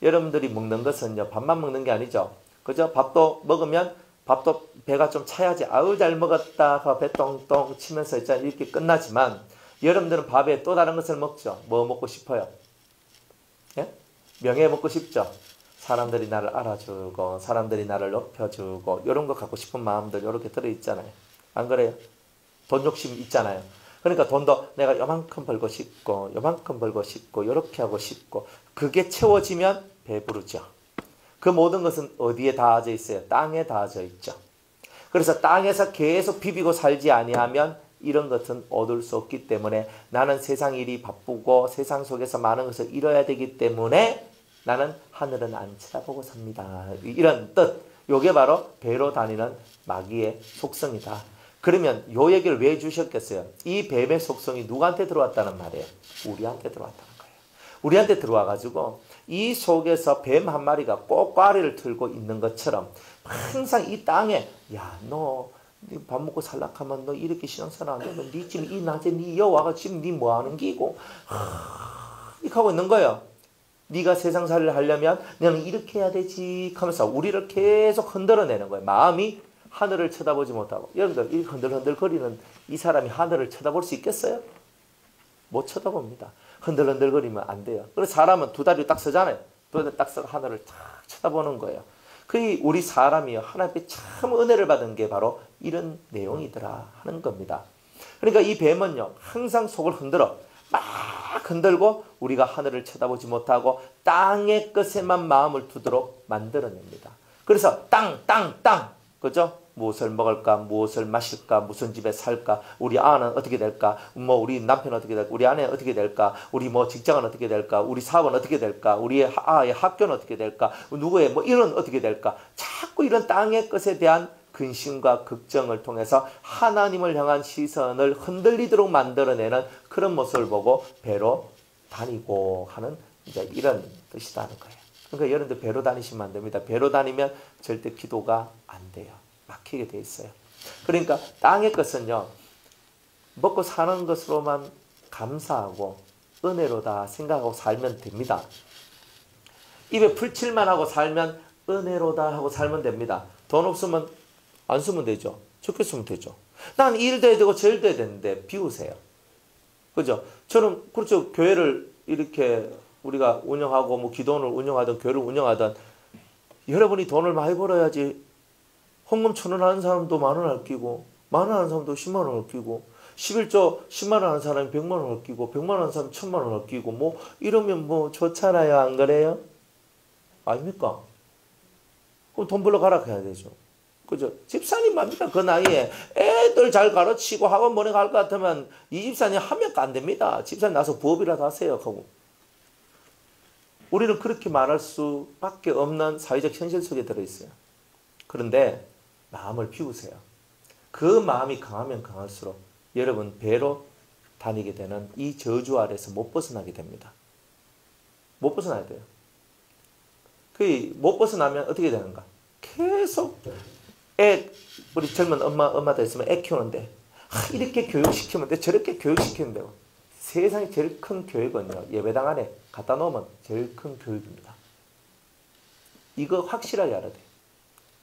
여러분들이 먹는 것은요, 밥만 먹는 게 아니죠. 그죠? 밥도 먹으면 밥도 배가 좀 차야지. 아우 잘 먹었다 하고 배 똥똥 치면서 이렇게 끝나지만 여러분들은 밥에 또 다른 것을 먹죠. 뭐 먹고 싶어요? 예? 명예 먹고 싶죠. 사람들이 나를 알아주고 사람들이 나를 높여주고 이런 거 갖고 싶은 마음들 이렇게 들어있잖아요. 안 그래요? 돈 욕심 있잖아요. 그러니까 돈도 내가 요만큼 벌고 싶고 요만큼 벌고 싶고 이렇게 하고 싶고 그게 채워지면 배부르죠. 그 모든 것은 어디에 닿아져 있어요? 땅에 닿아져 있죠. 그래서 땅에서 계속 비비고 살지 아니하면 이런 것은 얻을 수 없기 때문에 나는 세상 일이 바쁘고 세상 속에서 많은 것을 이뤄야 되기 때문에 나는 하늘은 안 쳐다보고 삽니다. 이런 뜻. 요게 바로 배로 다니는 마귀의 속성이다. 그러면 요 얘기를 왜 주셨겠어요? 이 뱀의 속성이 누구한테 들어왔다는 말이에요? 우리한테 들어왔다는 거예요. 우리한테 들어와가지고 이 속에서 뱀 한 마리가 꼬꼬리를 틀고 있는 것처럼 항상 이 땅에 야, 너 밥 먹고 살락하면 너 이렇게 신앙생활 안 되면 니 지금 이 낮에 니 여와가 지금 니 뭐하는 기고 이렇게 하고 있는 거예요. 네가 세상살이를 하려면 너는 이렇게 해야 되지 하면서 우리를 계속 흔들어내는 거예요. 마음이 하늘을 쳐다보지 못하고. 여러분들 이 흔들흔들거리는 이 사람이 하늘을 쳐다볼 수 있겠어요? 못 쳐다봅니다. 흔들흔들거리면 안 돼요. 그래서 사람은 두 다리 딱 서잖아요. 두 다리 딱 서고 하늘을 탁 쳐다보는 거예요. 그 우리 사람이요 하나님께 참 은혜를 받은 게 바로 이런 내용이더라 하는 겁니다. 그러니까 이 뱀은요 항상 속을 흔들어 막 흔들고 우리가 하늘을 쳐다보지 못하고 땅의 것에만 마음을 두도록 만들어냅니다. 그래서 땅 그죠? 무엇을 먹을까, 무엇을 마실까, 무슨 집에 살까, 우리 아는 어떻게 될까, 뭐 우리 남편 어떻게 될까, 우리 아내 어떻게 될까, 우리 뭐 직장은 어떻게 될까, 우리 사업은 어떻게 될까, 우리의 아이의 학교는 어떻게 될까, 누구의 뭐 이런 어떻게 될까. 자꾸 이런 땅의 것에 대한 근심과 걱정을 통해서 하나님을 향한 시선을 흔들리도록 만들어내는 그런 모습을 보고 배로 다니고 하는 이제 이런 뜻이라는 거예요. 그러니까 여러분들 배로 다니시면 안 됩니다. 배로 다니면 절대 기도가 안 돼요. 막히게 돼 있어요. 그러니까 땅의 것은요. 먹고 사는 것으로만 감사하고 은혜로다 생각하고 살면 됩니다. 입에 풀칠만 하고 살면 은혜로다 하고 살면 됩니다. 돈 없으면 안 쓰면 되죠. 적게 쓰면 되죠. 난 일도 해야 되고 저 일도 해야 되는데 비우세요. 그죠? 저는 그렇죠. 교회를 이렇게 우리가 운영하고 뭐 기도원을 운영하든 교회를 운영하든 여러분이 돈을 많이 벌어야지 헌금 1,000원 하는 사람도 10,000원 아끼고 10,000원 하는 사람도 10만 원 아끼고 11조 10만 원 하는 사람이 100만 원 아끼고 100만 원 하는 사람이 1,000만 원 아끼고 뭐 이러면 뭐 좋잖아요. 안 그래요? 아닙니까? 그럼 돈 벌러 가라 해야 되죠. 그죠? 집사님 맙니까? 그 나이에 애들 잘 가르치고 학원 보내갈 것 같으면 이 집사님 하면 안 됩니다. 집사님 나서 부업이라도 하세요. 하고. 우리는 그렇게 말할 수밖에 없는 사회적 현실 속에 들어있어요. 그런데 마음을 비우세요. 그 마음이 강하면 강할수록 여러분 배로 다니게 되는 이 저주 아래서 못 벗어나게 됩니다. 못 벗어나야 돼요. 못 벗어나면 어떻게 되는가? 계속 우리 젊은 엄마들 있으면 애 키우는데 이렇게 교육시키면 돼, 저렇게 교육시키면 돼요. 세상에 제일 큰 교육은요. 예배당 안에 갖다 놓으면 제일 큰 교육입니다. 이거 확실하게 알아야 돼요.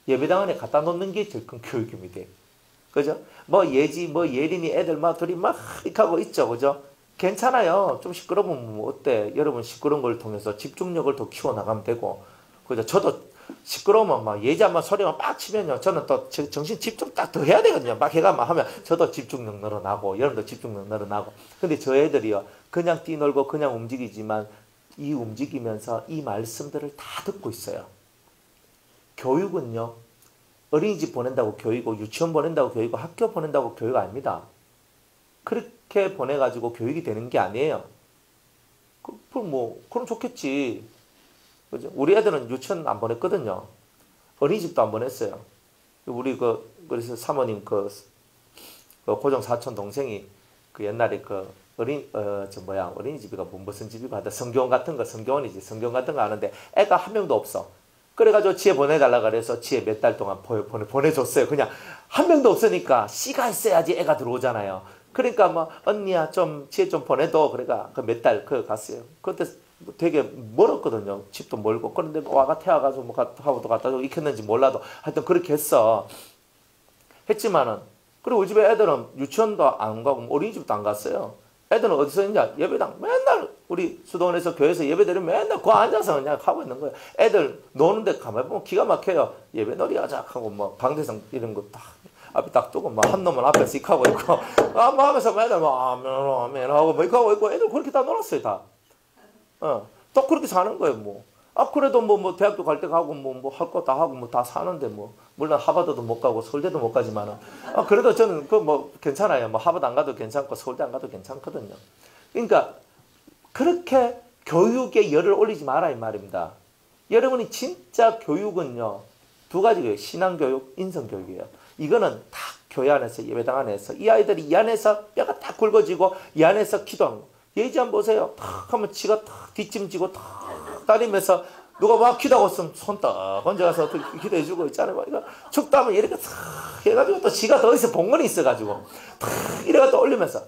예배당 안에 갖다 놓는 게 제일 큰 교육입니다. 그죠? 뭐 예지, 뭐 예린이 애들 막 둘이 막 이렇게 하고 있죠. 그죠? 괜찮아요. 좀 시끄러우면 뭐 어때? 여러분 시끄러운 걸 통해서 집중력을 더 키워나가면 되고. 그죠? 저도 시끄러우면 막 예지 한번 소리만 빡 치면요. 저는 또 정신 집중 딱 더 해야 되거든요. 막 해가 막 하면 저도 집중력 늘어나고, 여러분도 집중력 늘어나고. 근데 저 애들이요. 그냥 뛰놀고 그냥 움직이지만 이 움직이면서 이 말씀들을 다 듣고 있어요. 교육은요, 어린이집 보낸다고 교육이고 유치원 보낸다고 교육이고 학교 보낸다고 교육 아닙니다. 그렇게 보내가지고 교육이 되는 게 아니에요. 그럼 좋겠지. 그죠? 우리 애들은 유치원 안 보냈거든요. 어린이집도 안 보냈어요. 우리 그래서 사모님 고정 사촌 동생이 옛날에 어린이집이가 무슨 집이가 하다 성경원 같은 거, 성경원이지. 성경 같은 거 하는데 애가 한 명도 없어. 그래가지고 지혜 보내달라 그래서 지혜 몇 달 동안 보내줬어요. 그냥 한 명도 없으니까 씨가 있어야지 애가 들어오잖아요. 그러니까 뭐 언니야 좀 지혜 좀 보내도 그러니까 몇 달 갔어요. 그때 되게 멀었거든요. 집도 멀고. 그런데 와가 태워가지고 뭐 하고도 갖다 주고 익혔는지 몰라도 하여튼 그렇게 했지만은 그리고 우리 집에 애들은 유치원도 안 가고 어린이집도 안 갔어요. 애들은 어디서 있냐? 예배당 맨날 우리 수도원에서 교회에서 예배드리면 맨날 그 앉아서 그냥 하고 있는 거예요. 애들 노는데 가만히 보면 기가 막혀요. 예배놀이 하자 하고 뭐 방대성 이런 거 딱 앞에 딱 두고 막 한 놈은 앞에서 이렇게 하고 있고 뭐 하면서 맨날 뭐 아멘 하고 뭐 이렇게 하고 있고 애들 그렇게 다 놀았어요 다. 또 그렇게 사는 거예요 뭐. 그래도 뭐 대학교 갈 때 가고 뭐 할 거 다 하고 뭐 다 사는데 뭐 물론 하버드도 못 가고 서울대도 못 가지만은 그래도 저는 뭐 괜찮아요. 뭐 하버드 안 가도 괜찮고 서울대 안 가도 괜찮거든요. 그러니까 그렇게 교육에 열을 올리지 마라 이 말입니다. 여러분이 진짜 교육은요 두 가지예요. 신앙교육, 인성교육이에요. 이거는 다 교회 안에서 예배당 안에서 이 아이들이 이 안에서 뼈가 딱 굵어지고 이 안에서 기도하는 거. 예지 한번 보세요. 탁 하면 지가 탁 뒷짐지고 탁 다니면서 누가 막 기도하고 있으면 손 딱 얹어가서 기도해주고 있잖아요. 이거 춥다 하면 이렇게 탁 해가지고 또 지가 더 있어 봉건이 있어가지고 탁 이래가 또 올리면서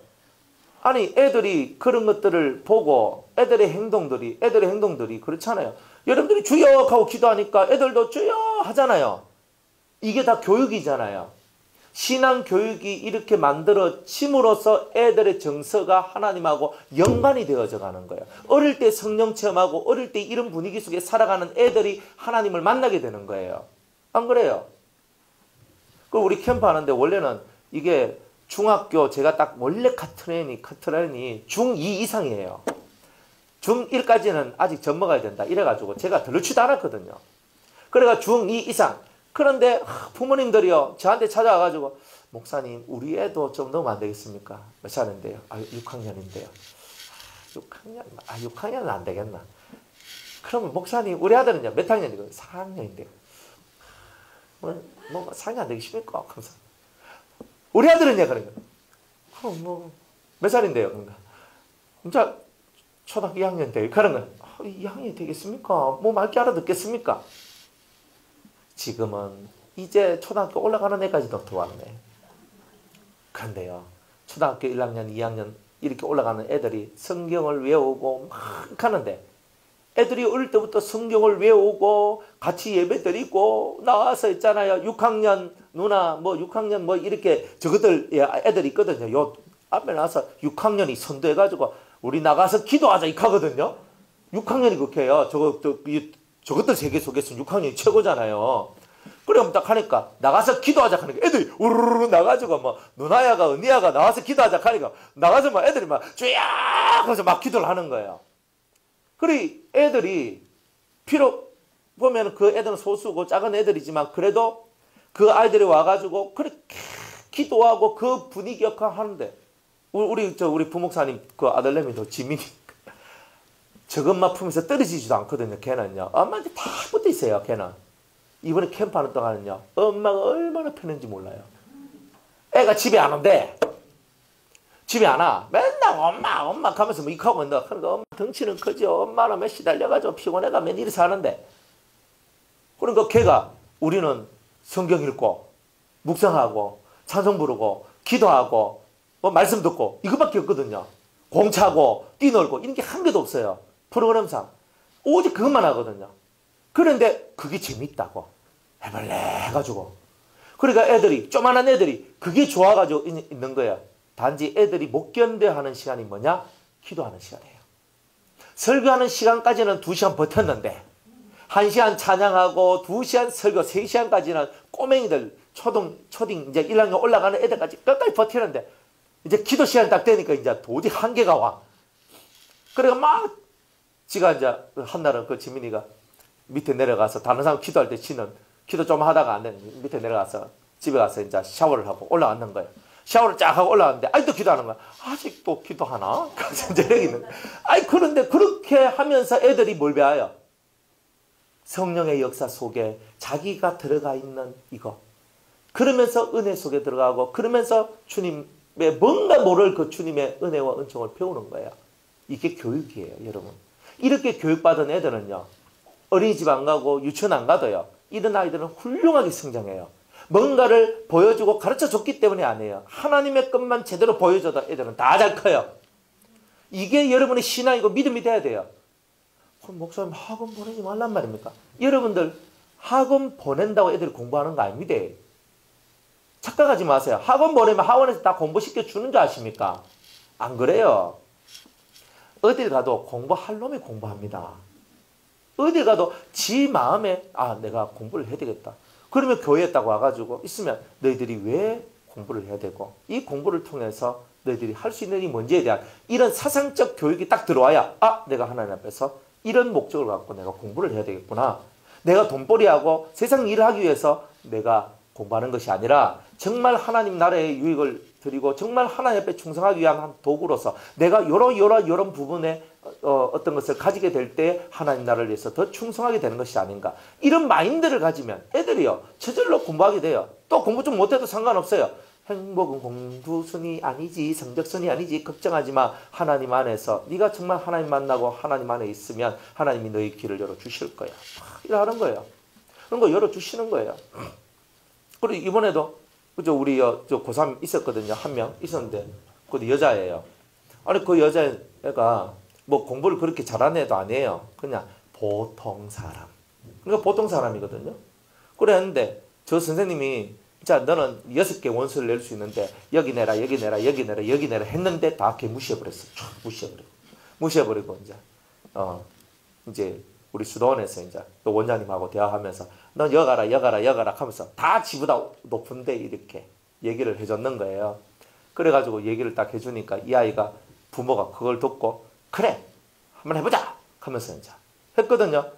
아니 애들이 그런 것들을 보고 애들의 행동들이 그렇잖아요. 여러분들이 주여 하고 기도하니까 애들도 주여 하잖아요. 이게 다 교육이잖아요. 신앙 교육이 이렇게 만들어짐으로써 애들의 정서가 하나님하고 연관이 되어져 가는 거예요. 어릴 때 성령 체험하고 어릴 때 이런 분위기 속에 살아가는 애들이 하나님을 만나게 되는 거예요. 안 그래요? 그 우리 캠프 하는데 원래는 이게 중학교 제가 딱 원래 카트라인이 중2 이상이에요. 중1까지는 아직 접먹어야 된다. 이래가지고 제가 들르지도 않았거든요. 그래가 중2 이상. 그런데 부모님들이요 저한테 찾아와가지고 목사님 우리 애도 좀 넣으면 안 되겠습니까? 몇 살인데요? 6학년인데요. 6학년은 안 되겠나? 그러면 목사님 우리 아들은요 몇 학년이고 4학년인데요. 뭐 4학년 안 되겠습니까? 그래서 우리 아들은요 그러니까 그럼 뭐 몇 살인데요? 그러니까 진짜 초등학교 2학년 돼요. 그런 거 2학년이 되겠습니까? 뭐 말귀 알아듣겠습니까? 지금은 이제 초등학교 올라가는 애까지도 들어왔네. 그런데요. 초등학교 1학년, 2학년 이렇게 올라가는 애들이 성경을 외우고 막 하는데 애들이 어릴 때부터 성경을 외우고 같이 예배 드리고 나와서 있잖아요. 6학년 누나 6학년 이렇게 저것들 애들 있거든요. 요 앞에 나와서 6학년이 선도해가지고 우리 나가서 기도하자 이렇게 하거든요. 6학년이 그렇게 해요. 저것들 세계 속에서는 6학년이 최고잖아요. 그럼 딱 하니까 나가서 기도하자 하니까 애들이 우르르 나가지고 누나야가 언니야가 나와서 기도하자 하니까 나가서 애들이 쥐야 하면서 막 기도를 하는 거예요. 그래 애들이 비록 보면 그 애들은 소수고 작은 애들이지만 그래도 그 아이들이 와가지고 그렇게 기도하고 그 분위기 역할 하는데 우리 부목사님 그 아들내미도 지민이 저것만 품에서 떨어지지도 않거든요. 걔는요. 엄마한테 다 붙어 있어요. 걔는. 이번에 캠프하는 동안은요. 엄마가 얼마나 편한지 몰라요. 애가 집에 안 온대. 집에 안 와. 맨날 엄마 가면서 뭐 이렇게 하고 있는다. 그러니까 엄마 덩치는 크죠. 엄마는 몇 시달려가지고 피곤해가 맨 이리 사는데. 그러니까 걔가 우리는 성경 읽고 묵상하고 찬송 부르고 기도하고 말씀 듣고 이것밖에 없거든요. 공차고 뛰놀고 이런 게 한 개도 없어요. 프로그램상 오직 그것만 하거든요. 그런데 그게 재밌다고 해볼래 해가지고 그러니까 애들이 조만한 애들이 그게 좋아가지고 있는 거예요. 단지 애들이 못 견뎌하는 시간이 뭐냐? 기도하는 시간이에요. 설교하는 시간까지는 2시간 버텼는데 1시간 찬양하고 2시간 설교 3시간까지는 꼬맹이들 초딩 이제 1학년 올라가는 애들까지 끝까지 버티는데 이제 기도 시간이 딱 되니까 이제 도저히 한계가 와. 그래가 막 지가 이제 한날은 그 지민이가 밑에 내려가서 다른 사람 기도할 때 지는 기도 좀 하다가 안 되는 밑에 내려가서 집에 가서 이제 샤워를 하고 올라왔는 거예요. 샤워를 쫙 하고 올라왔는데 아직도 기도하는 거야. 아직도 기도하나? 그래서 이제 여기는 그런데 그렇게 하면서 애들이 뭘 배워요? 성령의 역사 속에 자기가 들어가 있는 이거. 그러면서 은혜 속에 들어가고 그러면서 주님의 뭔가 모를 그 주님의 은혜와 은총을 배우는 거예요. 이게 교육이에요, 여러분. 이렇게 교육받은 애들은요. 어린이집 안 가고 유치원 안 가도요. 이런 아이들은 훌륭하게 성장해요. 뭔가를 보여주고 가르쳐줬기 때문에 안 해요. 하나님의 것만 제대로 보여줘도 애들은 다 잘 커요. 이게 여러분의 신앙이고 믿음이 돼야 돼요. 그럼 목사님 학원 보내지 말란 말입니까? 여러분들 학원 보낸다고 애들이 공부하는 거 아닙니다. 착각하지 마세요. 학원 보내면 학원에서 다 공부시켜주는 줄 아십니까? 안 그래요. 어딜 가도 공부할 놈이 공부합니다. 어딜 가도 지 마음에 내가 공부를 해야 되겠다. 그러면 교회에 딱 와가지고 있으면 너희들이 왜 공부를 해야 되고 이 공부를 통해서 너희들이 할 수 있는 일이 뭔지에 대한 이런 사상적 교육이 딱 들어와야 내가 하나님 앞에서 이런 목적을 갖고 내가 공부를 해야 되겠구나. 내가 돈벌이하고 세상 일을 하기 위해서 내가 공부하는 것이 아니라 정말 하나님 나라의 유익을 드리고 정말 하나님 앞에 충성하기 위한 한 도구로서 내가 이런 부분에 어떤 것을 가지게 될 때 하나님 나라를 위해서 더 충성하게 되는 것이 아닌가. 이런 마인드를 가지면 애들이요. 저절로 공부하게 돼요. 또 공부 좀 못해도 상관없어요. 행복은 공부순이 아니지 성적순이 아니지 걱정하지 마. 하나님 안에서 네가 정말 하나님 만나고 하나님 안에 있으면 하나님이 너의 길을 열어주실 거야. 이러는 거예요. 그런 거 열어주시는 거예요. 그리고 이번에도 그죠 우리 저 고3 있었거든요. 한 명 있었는데 그것도 여자예요. 아니 그 여자애가 뭐 공부를 그렇게 잘하는 애도 아니에요. 그냥 보통 사람. 그러니까 보통 사람이거든요. 그랬는데 저 선생님이 자 너는 6개 원서를 낼 수 있는데 여기 내라 여기 내라 여기 내라 여기 내라 했는데 다 걔 무시해버렸어. 무시해버리고 이제 우리 수도원에서 이제 또 원장님하고 대화하면서 넌 여가라 하면서 다 지보다 높은데 이렇게 얘기를 해줬는 거예요. 그래가지고 얘기를 딱 해주니까 이 아이가 부모가 그걸 듣고 그래 한번 해보자 하면서 이제 했거든요.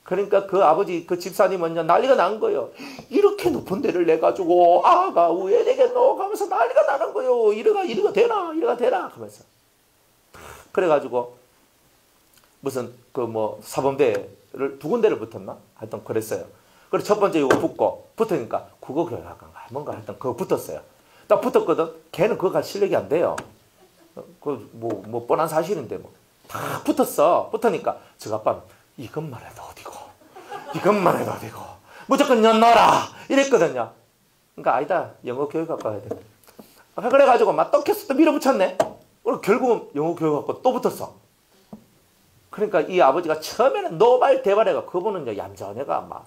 그러니까 그 아버지 그 집사님은 난리가 난 거예요. 이렇게 높은 데를 내가지고 아가 왜 되겠노 하면서 난리가 나는 거예요. 이래가 되나 하면서 그래가지고 무슨 그 뭐 사범대를 2군데를 붙었나? 하여튼 그랬어요. 그래서 첫 번째 이거 붙으니까 국어교육학과인가 뭔가 하여튼 그거 붙었어요. 딱 붙었거든. 걔는 그거 갈 실력이 안 돼요. 그 뭐 뻔한 사실인데 뭐 다 붙었어. 붙으니까 저 아빠는 이것만 해도 어디고 무조건 넣어라 이랬거든요. 그러니까 아니다 영어 교육학과 해야 돼. 그래가지고 막 떡해서 또 밀어붙였네. 그리고 결국은 영어 교육학과 또 붙었어. 그러니까 이 아버지가 처음에는 노발대발해가 그분은 얌전해가 막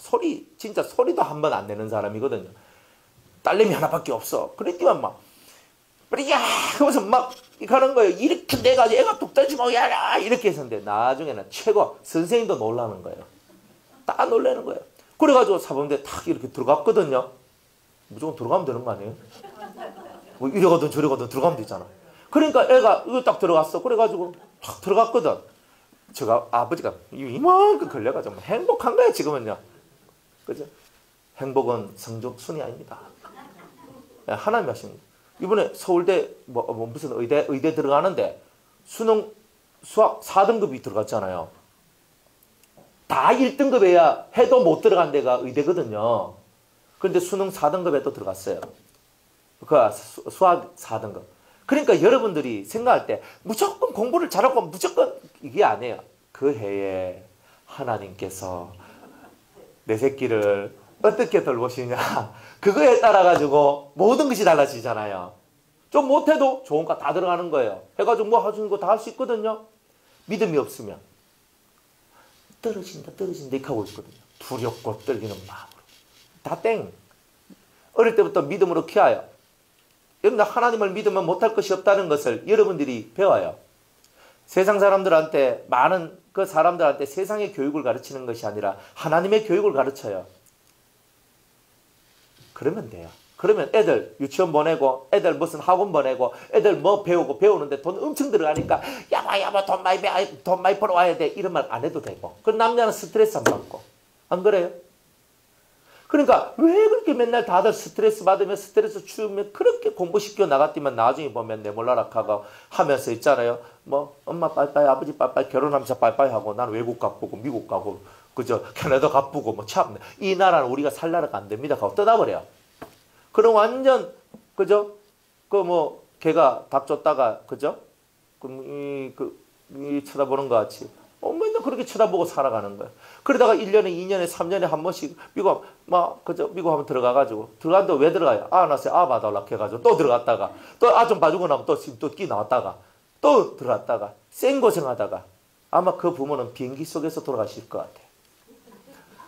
진짜 소리도 한 번 안 내는 사람이거든요. 딸내미 하나밖에 없어. 그랬더니만 막 야 하면서 막 가는 거예요. 이렇게 내가 애가 뚝 떨지 뭐야 이렇게 했었는데 나중에는 최고 선생님도 놀라는 거예요. 딱 놀라는 거예요. 그래가지고 사범대 탁 이렇게 들어갔거든요. 무조건 들어가면 되는 거 아니에요? 뭐 이래가든 저래가든 들어가면 되잖아. 그러니까 애가 이거 딱 들어갔어. 그래가지고 탁 들어갔거든. 제가 아버지가 이만큼 걸려가지고 행복한 거야 지금은요. 그죠? 행복은 성적순이 아닙니다. 하나님 하십니다. 이번에 서울대 무슨 의대 들어가는데 수능 수학 4등급이 들어갔잖아요. 다 1등급이야 해도 못 들어간 데가 의대거든요. 그런데 수능 4등급에 또 들어갔어요. 그 수학 4등급. 그러니까 여러분들이 생각할 때 무조건 공부를 잘하고 무조건 이게 아니에요. 그 해에 하나님께서 내 새끼를 어떻게 돌보시냐 그거에 따라 가지고 모든 것이 달라지잖아요. 좀 못해도 좋은 거 다 들어가는 거예요. 해가지고 뭐 하시는 거 다 할 수 있거든요. 믿음이 없으면 떨어진다 이렇게 하고 있거든요. 두렵고 떨리는 마음으로 다 땡. 어릴 때부터 믿음으로 키워요. 여러분들 하나님을 믿으면 못할 것이 없다는 것을 여러분들이 배워요. 세상 사람들한테 많은 그 사람들한테 세상의 교육을 가르치는 것이 아니라 하나님의 교육을 가르쳐요. 그러면 돼요. 그러면 애들 유치원 보내고 애들 무슨 학원 보내고 애들 뭐 배우고 배우는데 돈 엄청 들어가니까 야마 돈 많이 벌어와야 돼 이런 말 안 해도 되고 그 남자는 스트레스 안 받고 안 그래요? 그러니까 왜 그렇게 맨날 다들 스트레스 받으면 스트레스 추우면 그렇게 공부시켜 나갔더만 나중에 보면 내몰라락하고 하면서 있잖아요. 뭐 엄마 빠이빠이 아버지 빠이빠이 결혼하면서 빠이빠이 하고 나는 외국 가보고 미국 가고 그저 캐나다 가보고 뭐 참 이 나라는 우리가 살 나라가 안 됩니다 하고 떠나버려. 그럼 완전 그죠? 그 뭐 걔가 밥 줬다가 그죠? 이 쳐다보는 것 같이 맨날 그렇게 쳐다보고 살아가는 거야. 그러다가 1년에 2년에 3년에 한 번씩 미국 막 그죠? 미국 한번 들어가가지고 들어갔는데 왜 들어가요? 낳았어요. 봐달라 해가지고 또 들어갔다가 또 좀 봐주고 나면 또 끼 나왔다가 또 들어갔다가 생고생하다가 아마 그 부모는 비행기 속에서 돌아가실 것 같아.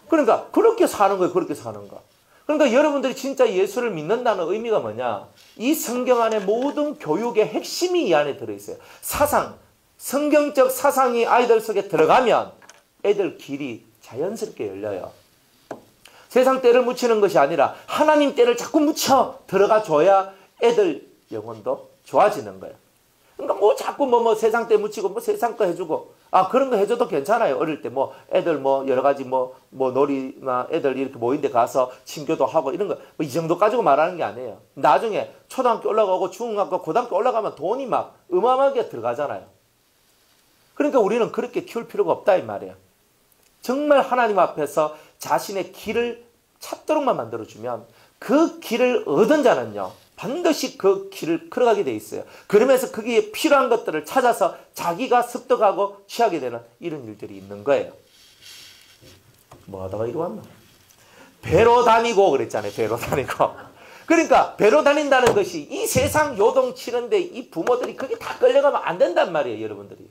그러니까 그렇게 사는 거예요. 그렇게 사는 거. 그러니까 여러분들이 진짜 예수를 믿는다는 의미가 뭐냐? 이 성경 안에 모든 교육의 핵심이 이 안에 들어있어요. 사상, 성경적 사상이 아이들 속에 들어가면 애들 길이 자연스럽게 열려요. 세상 때를 묻히는 것이 아니라 하나님 때를 자꾸 묻혀 들어가 줘야 애들 영혼도 좋아지는 거예요. 그러니까 뭐 자꾸 뭐 세상 때 묻히고 뭐 세상 거 해주고 그런 거 해줘도 괜찮아요. 어릴 때 뭐 애들 뭐 여러 가지 뭐 놀이나 애들 이렇게 모인 데 가서 친교도 하고 이런 거 이 정도 가지고 말하는 게 아니에요. 나중에 초등학교 올라가고 중학교 고등학교 올라가면 돈이 막 어마어마하게 들어가잖아요. 그러니까 우리는 그렇게 키울 필요가 없다 이 말이에요. 정말 하나님 앞에서 자신의 길을 찾도록만 만들어주면 그 길을 얻은 자는요. 반드시 그 길을 걸어가게 돼 있어요. 그러면서 거기에 필요한 것들을 찾아서 자기가 습득하고 취하게 되는 이런 일들이 있는 거예요. 뭐 하다가 이리 왔나? 배로 다니고 그랬잖아요. 배로 다니고. 그러니까 배로 다닌다는 것이 이 세상 요동치는데 이 부모들이 그게 다 끌려가면 안 된단 말이에요. 여러분들이.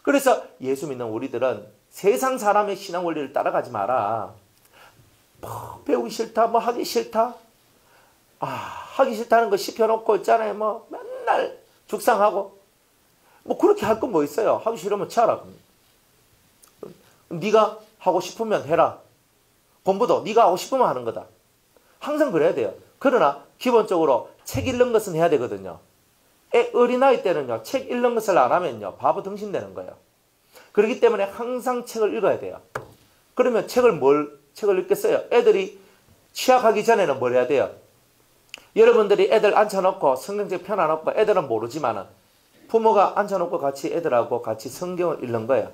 그래서 예수 믿는 우리들은 세상 사람의 신앙 원리를 따라가지 마라. 뭐 배우기 싫다. 뭐 하기 싫다. 하기 싫다는 거 시켜놓고 있잖아요. 뭐 맨날 죽상하고 뭐 그렇게 할 건 뭐 있어요. 하기 싫으면 치아라. 네가 하고 싶으면 해라. 공부도 네가 하고 싶으면 하는 거다. 항상 그래야 돼요. 그러나 기본적으로 책 읽는 것은 해야 되거든요. 어린아이 때는요. 책 읽는 것을 안 하면요. 바보 등신되는 거예요. 그렇기 때문에 항상 책을 읽어야 돼요. 그러면 책을 읽겠어요? 애들이 취학하기 전에는 뭘 해야 돼요? 여러분들이 애들 앉혀놓고 성경책 펴놔놓고 애들은 모르지만은 부모가 앉혀놓고 같이 애들하고 같이 성경을 읽는 거예요.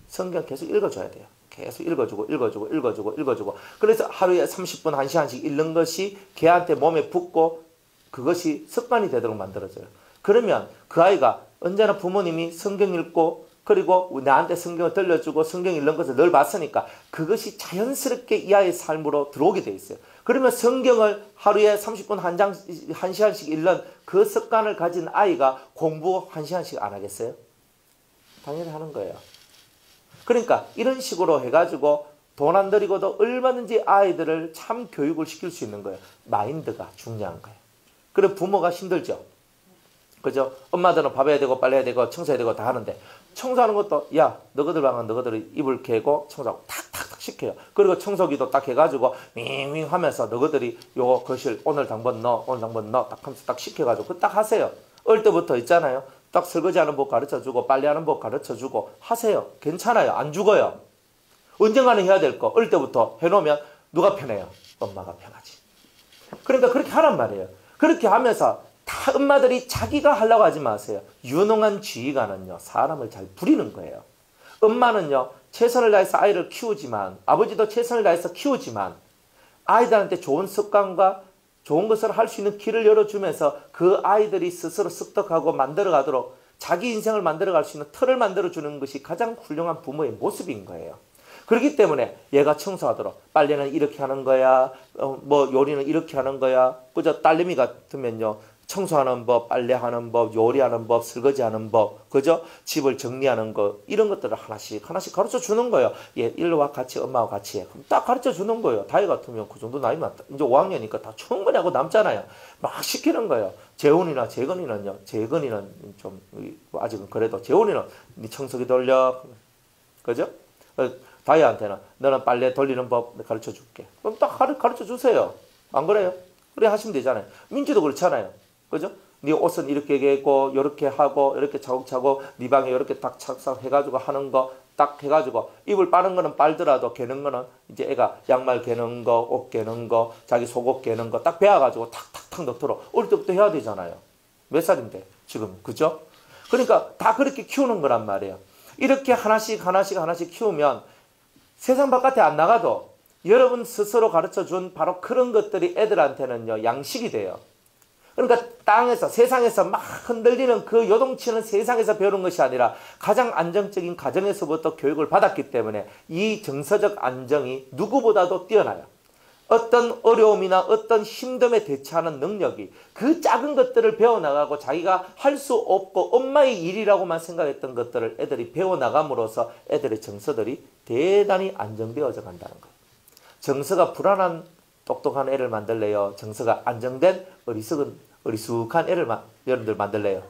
성경 계속 읽어줘야 돼요. 계속 읽어주고. 그래서 하루에 30분, 1시간씩 읽는 것이 걔한테 몸에 붙고 그것이 습관이 되도록 만들어져요. 그러면 그 아이가 언제나 부모님이 성경 읽고 그리고 나한테 성경을 들려주고 성경 읽는 것을 늘 봤으니까 그것이 자연스럽게 이 아이의 삶으로 들어오게 돼 있어요. 그러면 성경을 하루에 30분 1시간씩 읽는 그 습관을 가진 아이가 공부 1시간씩 안 하겠어요? 당연히 하는 거예요. 그러니까 이런 식으로 해가지고 돈 안 들이고도 얼마든지 아이들을 참 교육을 시킬 수 있는 거예요. 마인드가 중요한 거예요. 그래 부모가 힘들죠. 그죠? 엄마들은 밥 해야 되고 빨래 해야 되고 청소해야 되고 다 하는데 청소하는 것도 너희들 방은 너희들이 이불 개고 청소하고 탁탁탁 시켜요. 그리고 청소기도 딱 해가지고 윙윙 하면서 너희들이 요 거실 오늘 당번 넣어 딱 하면서 딱 시켜가지고 그 딱 하세요. 어릴 때부터 있잖아요. 딱 설거지하는 법 가르쳐주고 빨래하는 법 가르쳐주고 하세요. 괜찮아요. 안 죽어요. 언젠가는 해야 될 거 어릴 때부터 해놓으면 누가 편해요? 엄마가 편하지. 그러니까 그렇게 하란 말이에요. 그렇게 하면서 다 엄마들이 자기가 하려고 하지 마세요. 유능한 지휘관은요. 사람을 잘 부리는 거예요. 엄마는요. 최선을 다해서 아이를 키우지만 아버지도 최선을 다해서 키우지만 아이들한테 좋은 습관과 좋은 것을 할 수 있는 길을 열어주면서 그 아이들이 스스로 습득하고 만들어가도록 자기 인생을 만들어갈 수 있는 틀을 만들어주는 것이 가장 훌륭한 부모의 모습인 거예요. 그렇기 때문에 얘가 청소하도록 빨래는 이렇게 하는 거야. 뭐 요리는 이렇게 하는 거야. 그저 딸내미 같으면요. 청소하는 법, 빨래하는 법, 요리하는 법, 설거지하는 법, 그죠? 집을 정리하는 것 이런 것들을 하나씩 가르쳐 주는 거예요. 일로 와 같이 엄마와 같이 해. 그럼 딱 가르쳐 주는 거예요. 다이 같으면 그 정도 나이면 이제 5학년이니까 다 충분히 하고 남잖아요. 막 시키는 거예요. 재훈이나 재건이는요. 재건이는 좀 아직은 그래도 재훈이는 네 청소기 돌려, 그죠? 다이한테는 너는 빨래 돌리는 법 가르쳐 줄게. 그럼 딱 가르쳐 주세요. 안 그래요? 그래 하시면 되잖아요. 민지도 그렇잖아요. 그죠? 네 옷은 이렇게 입고 이렇게 하고 이렇게 차곡차곡 네 방에 이렇게 딱 착착 해가지고 하는 거 딱 해가지고 이불 빠는 거는 빨더라도 개는 거는 이제 애가 양말 개는 거, 옷 개는 거, 자기 속옷 개는 거 딱 배워가지고 탁탁탁 넣도록 어릴 때부터 해야 되잖아요. 몇 살인데 지금 그죠? 그러니까 다 그렇게 키우는 거란 말이에요. 이렇게 하나씩 키우면 세상 바깥에 안 나가도 여러분 스스로 가르쳐준 바로 그런 것들이 애들한테는요 양식이 돼요. 그러니까 땅에서 세상에서 막 흔들리는 그 요동치는 세상에서 배우는 것이 아니라 가장 안정적인 가정에서부터 교육을 받았기 때문에 이 정서적 안정이 누구보다도 뛰어나요. 어떤 어려움이나 어떤 힘듦에 대처하는 능력이 그 작은 것들을 배워나가고 자기가 할 수 없고 엄마의 일이라고만 생각했던 것들을 애들이 배워나감으로써 애들의 정서들이 대단히 안정되어져 간다는 거예요. 정서가 불안한 똑똑한 애를 만들래요? 정서가 안정된 어리숙한 애를 여러분들 만들래요?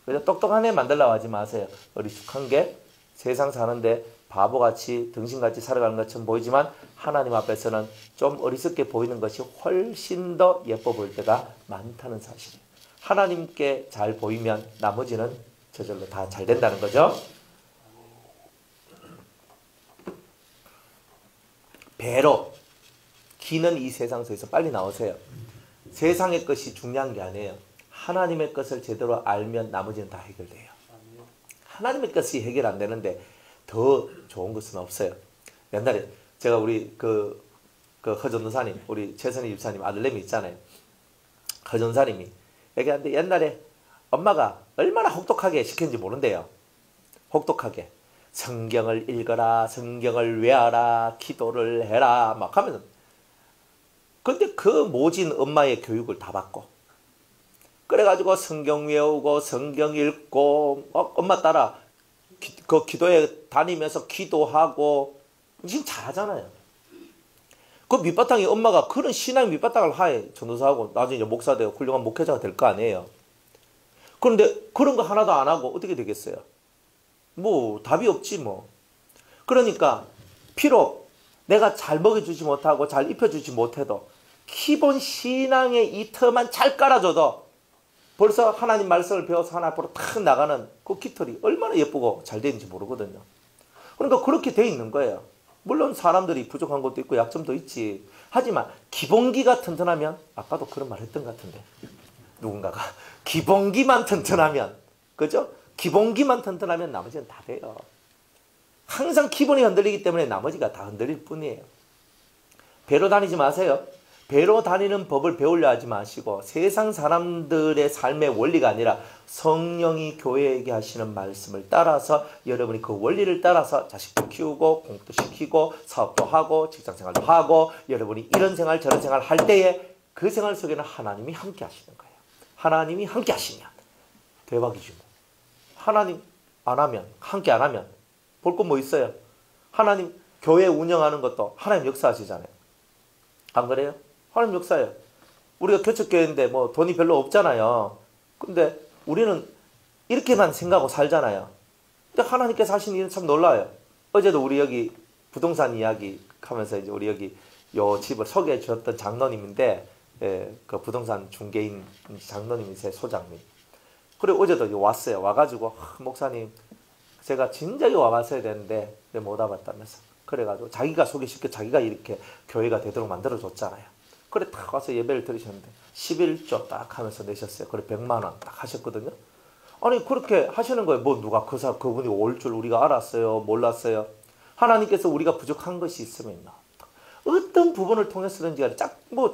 그래서 똑똑한 애 만들려고 하지 마세요. 어리숙한 게 세상 사는데 바보같이 등신같이 살아가는 것처럼 보이지만 하나님 앞에서는 좀 어리석게 보이는 것이 훨씬 더 예뻐 보일 때가 많다는 사실이에요. 하나님께 잘 보이면 나머지는 저절로 다 잘 된다는 거죠. 배로 기는 이 세상 속에서 빨리 나오세요. 세상의 것이 중요한 게 아니에요. 하나님의 것을 제대로 알면 나머지는 다 해결돼요. 하나님의 것이 해결 안 되는데 더 좋은 것은 없어요. 옛날에 제가 우리 그 허전도사님, 우리 최선희 집사님 아들내미 있잖아요. 허전사님이 얘기하는데 옛날에 엄마가 얼마나 혹독하게 시켰는지 모른대요. 혹독하게. 성경을 읽어라, 성경을 외워라, 기도를 해라 막 하면서 근데 그 모진 엄마의 교육을 다 받고 그래가지고 성경 외우고 성경 읽고 엄마 따라 그 기도에 다니면서 기도하고 지금 잘하잖아요. 그 밑바탕에 엄마가 그런 신앙의 밑바탕을 하에 전도사하고 나중에 이제 목사 되고 훌륭한 목회자가 될 거 아니에요. 그런데 그런 거 하나도 안 하고 어떻게 되겠어요? 뭐 답이 없지 뭐. 그러니까 비록 내가 잘 먹여주지 못하고 잘 입혀주지 못해도 기본 신앙의 이 터만 잘 깔아줘도 벌써 하나님 말씀을 배워서 하나 앞으로 탁 나가는 그 깃털이 얼마나 예쁘고 잘 되는지 모르거든요. 그러니까 그렇게 돼 있는 거예요. 물론 사람들이 부족한 것도 있고 약점도 있지. 하지만 기본기가 튼튼하면 아까도 그런 말 했던 것 같은데 누군가가 기본기만 튼튼하면 그죠? 기본기만 튼튼하면 나머지는 다 돼요. 항상 기본이 흔들리기 때문에 나머지가 다 흔들릴 뿐이에요. 배로 다니지 마세요. 배로 다니는 법을 배우려 하지 마시고 세상 사람들의 삶의 원리가 아니라 성령이 교회에게 하시는 말씀을 따라서 여러분이 그 원리를 따라서 자식도 키우고 공부도 시키고 사업도 하고 직장생활도 하고 여러분이 이런 생활 저런 생활 할 때에 그 생활 속에는 하나님이 함께 하시는 거예요. 하나님이 함께 하시면 대박이죠. 하나님 안 하면 함께 안 하면 볼 건 뭐 있어요? 하나님 교회 운영하는 것도 하나님 역사하시잖아요. 안 그래요? 하나님 역사예요. 우리가 개척교회인데 뭐 돈이 별로 없잖아요. 근데 우리는 이렇게만 생각하고 살잖아요. 근데 하나님께서 하신 일은 참 놀라요. 어제도 우리 여기 부동산 이야기 하면서 이제 우리 여기 요 집을 소개해 주었던 장로님인데 그 부동산 중개인 장로님이세요. 소장님. 그래 어제도 왔어요. 와가지고 목사님 제가 진작에 와봤어야 되는데 못 와봤다면서 그래가지고 자기가 소개시켜 자기가 이렇게 교회가 되도록 만들어줬잖아요. 그래 딱 와서 예배를 드리셨는데 11조 딱 하면서 내셨어요. 그래 100만 원 딱 하셨거든요. 아니 그렇게 하시는 거예요. 뭐 누가 그분이 올 줄 우리가 알았어요? 몰랐어요? 하나님께서 우리가 부족한 것이 있으면 어떤 부분을 통해서든지